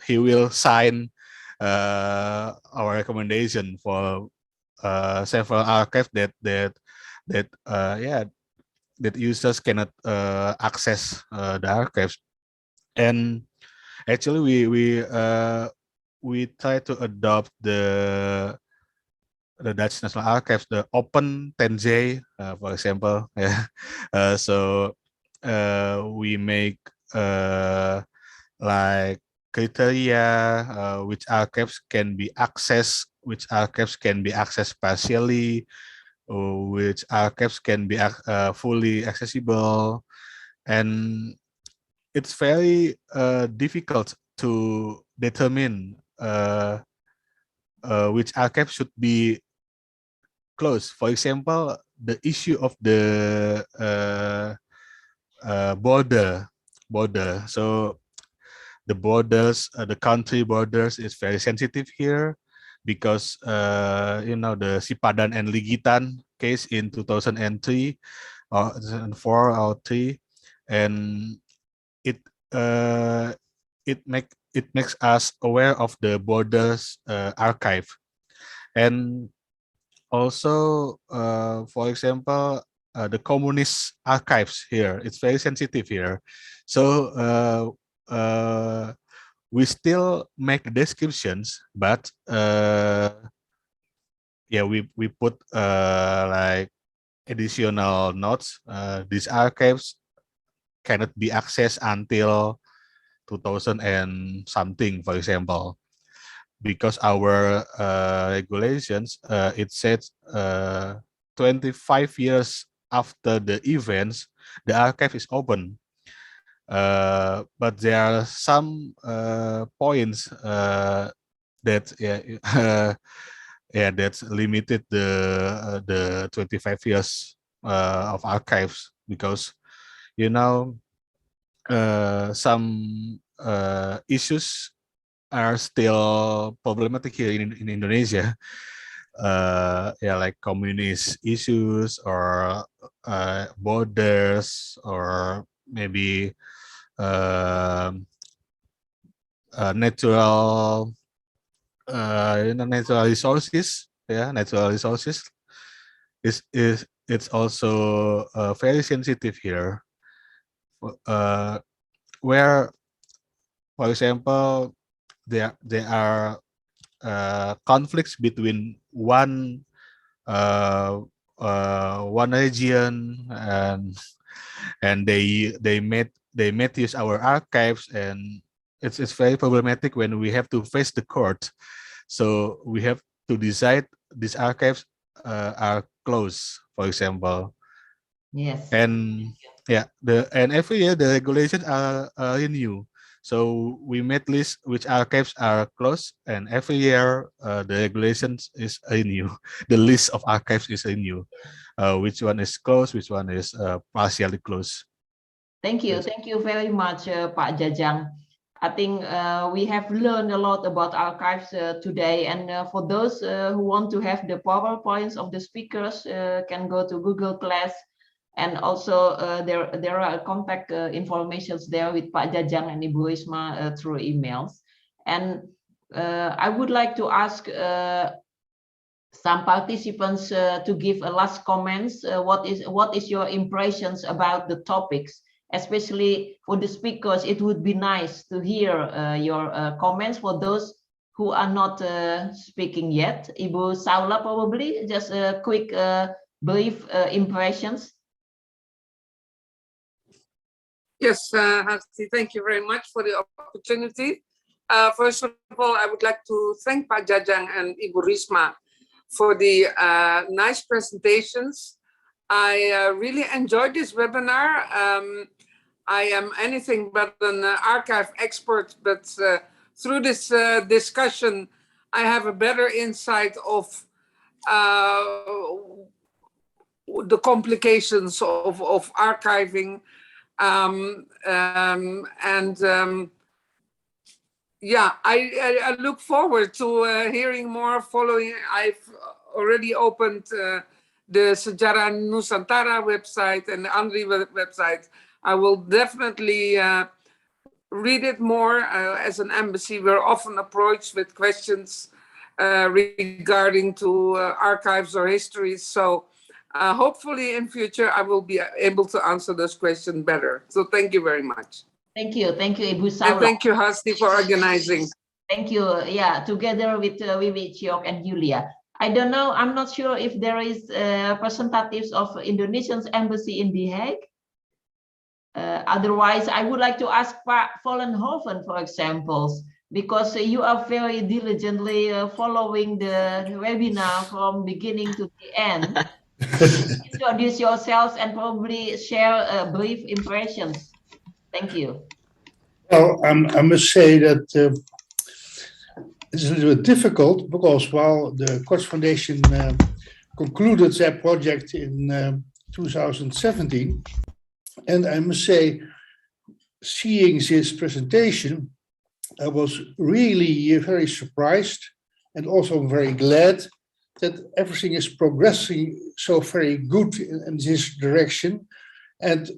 will sign our recommendation for several archives that users cannot access the archives. And actually we try to adopt the Dutch National Archives, the Open 10J, for example. So we make like criteria, which archives can be accessed, partially, or which archives can be fully accessible. And it's very difficult to determine which archive should be closed. For example, the issue of the border. So the borders, the country borders is very sensitive here, because the Sipadan and Ligitan case in 2003 or 2004 or 3, and it makes us aware of the borders archive. And also, for example, the communist archives here, it's very sensitive here. So we still make the descriptions, but we put like additional notes. These archives cannot be accessed until 2000 and something, for example, because our regulations, it says 25 years after the events, the archive is open. But there are some points that that's limited the 25 years of archives, because you know some issues are still problematic here in Indonesia. Yeah, like communist issues or borders, or maybe natural natural resources. Yeah, natural resources is it's also very sensitive here. Where, for example, there are conflicts between one region, and they made use our archives, and it's very problematic when we have to face the court. So we have to decide these archives are closed, for example. Yes. And yeah, and every year the regulations are renew. So we made list which archives are closed, and every year the regulations is renew. The list of archives is renew. Which one is closed, which one is partially closed. Thank you. Yes. Thank you very much, Pak Jajang. I think we have learned a lot about archives today. And for those who want to have the PowerPoints of the speakers, can go to Google Class. And also there are contact informations there with Pak Jajang and Ibu Risma through emails. And I would like to ask some participants to give a last comments. What is your impressions about the topics? Especially for the speakers, it would be nice to hear your comments. For those who are not speaking yet, Ibu Saula, probably just a quick brief impressions. Yes, Hasti, thank you very much for the opportunity. First of all, I would like to thank Pak Jajang and Ibu Risma for the nice presentations. I really enjoyed this webinar. I am anything but an archive expert, but through this discussion, I have a better insight of the complications of archiving. Yeah, I look forward to hearing more following. I've already opened the Sejarah Nusantara website and the ANRI website. I will definitely read it more. As an embassy, we're often approached with questions regarding to archives or histories. So hopefully in future, I will be able to answer those questions better. So thank you very much. Thank you, Ibu Saula. And thank you, Hasti, for organizing. Thank you. Yeah, together with Wiwi, Chiok, and Julia. I don't know, I'm not sure if there is representatives of Indonesian embassy in The Hague. Otherwise, I would like to ask Pak Vollenhoven, for example, because you are very diligently following the webinar from beginning to the end. Introduce yourselves and probably share brief impressions. Thank you. Well, I must say that it's a little bit difficult because while the Koch Foundation concluded their project in 2017, and I must say, seeing this presentation, I was really very surprised and also very glad that everything is progressing so very good in this direction. And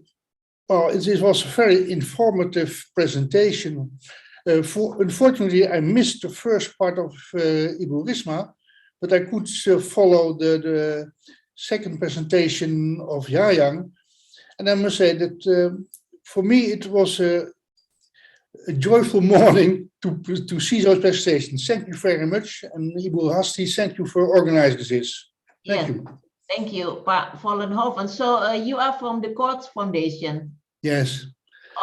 well, this was a very informative presentation. Unfortunately, I missed the first part of Ibu Risma, but I could follow the second presentation of Jajang. And I must say that for me, it was a joyful morning to see those presentations. Thank you very much. And Ibu Hasti, thank you for organizing this. Thank you. Thank you, Pak Vollenhoven. So you are from the Koch Foundation? Yes.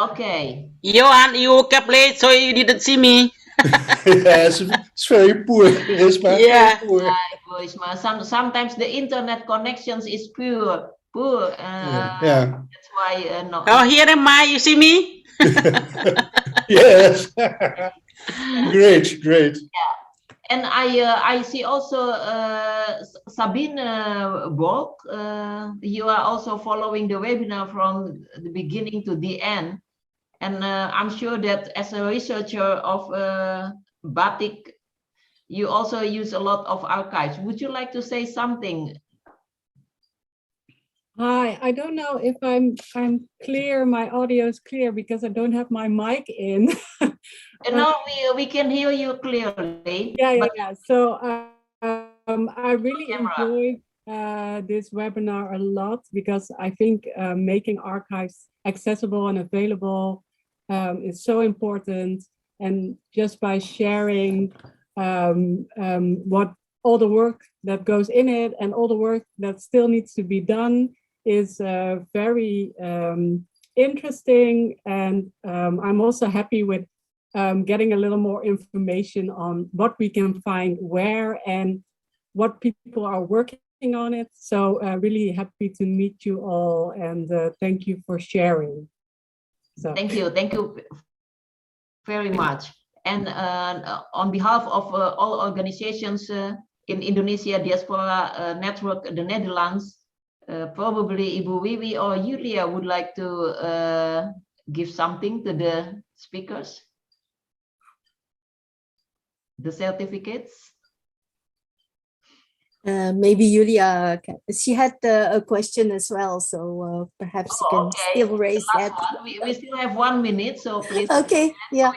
Okay. Johan, you kept late, so you didn't see me. Yes, it's very poor, Risma. Yeah. Sometimes the internet connections is poor. Yeah. That's why no. Oh, here am I. You see me? Yes. Great. Yeah. And I see also Sabine Borg. You are also following the webinar from the beginning to the end. And I'm sure that as a researcher of batik, you also use a lot of archives. Would you like to say something? Hi, I don't know if I'm clear, my audio is clear because I don't have my mic in. No, we can hear you clearly. Yeah. So I really enjoyed this webinar a lot because I think making archives accessible and available is so important. And just by sharing what all the work that goes in it and all the work that still needs to be done is very interesting. And I'm also happy with getting a little more information on what we can find where and what people are working on it. So really happy to meet you all, and thank you for sharing. So Thank you very much. And on behalf of all organizations in Indonesia Diaspora Network, the Netherlands, probably Ibu Wiwi or Yulia would like to give something to the speakers. The certificates. Maybe Yulia, she had a question as well, so perhaps you can still raise that. We still have 1 minute, so please. Okay, yeah.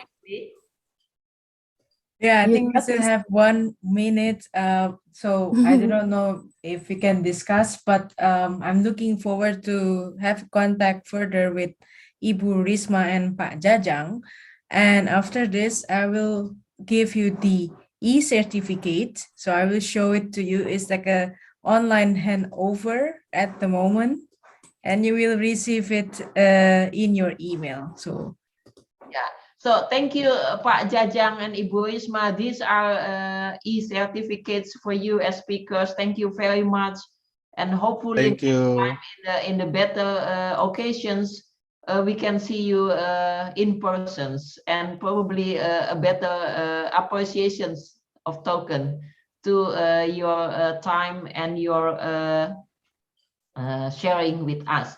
Yeah, I think we still have 1 minute. So I don't know if we can discuss, but I'm looking forward to have contact further with Ibu Risma and Pak Jajang. And after this, I will give you the e-certificate. So I will show it to you. It's like a online handover at the moment, and you will receive it in your email. So yeah. So thank you, Pak Jajang and Ibu Risma. These are e-certificates for you as speakers. Thank you very much. And hopefully in the better occasions, we can see you in persons, and probably a better appreciations of token to your time and your sharing with us.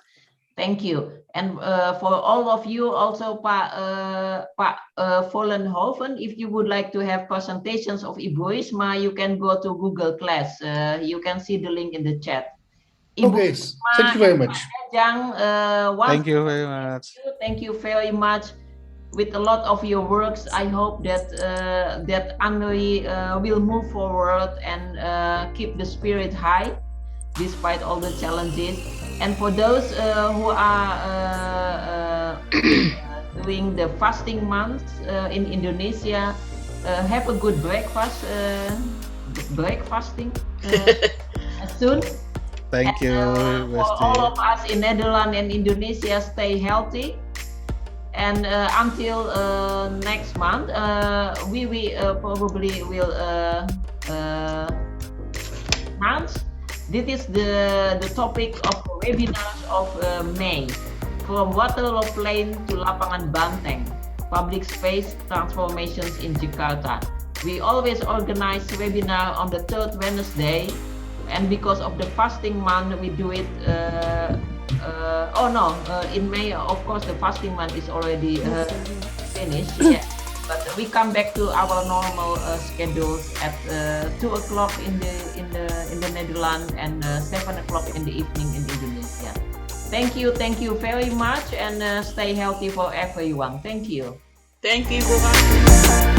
Thank you. And for all of you, also Pak Vollenhoven, if you would like to have presentations of Ibu Risma, you can go to Google Class. You can see the link in the chat. Okay, thank you very much. Jajang, thank you very much. Thank you very much. With a lot of your works, I hope that that ANRI will move forward and keep the spirit high despite all the challenges. And for those who are doing the fasting months in Indonesia, have a good breakfast, breakfasting soon. Thank you. For all of us in Netherlands and Indonesia, stay healthy. And until next month, we probably will announce. This is the topic of webinars of May, from Waterloo Plain to Lapangan Banteng, public space transformations in Jakarta. We always organize webinar on the 3rd Wednesday, and because of the fasting month, we do it. In May, of course, the fasting month is already finished. Yeah. But we come back to our normal schedules at 2 o'clock in the Netherlands and 7 o'clock in the evening in Indonesia. Thank you very much, and stay healthy for everyone. Thank you. Thank you, Bukan.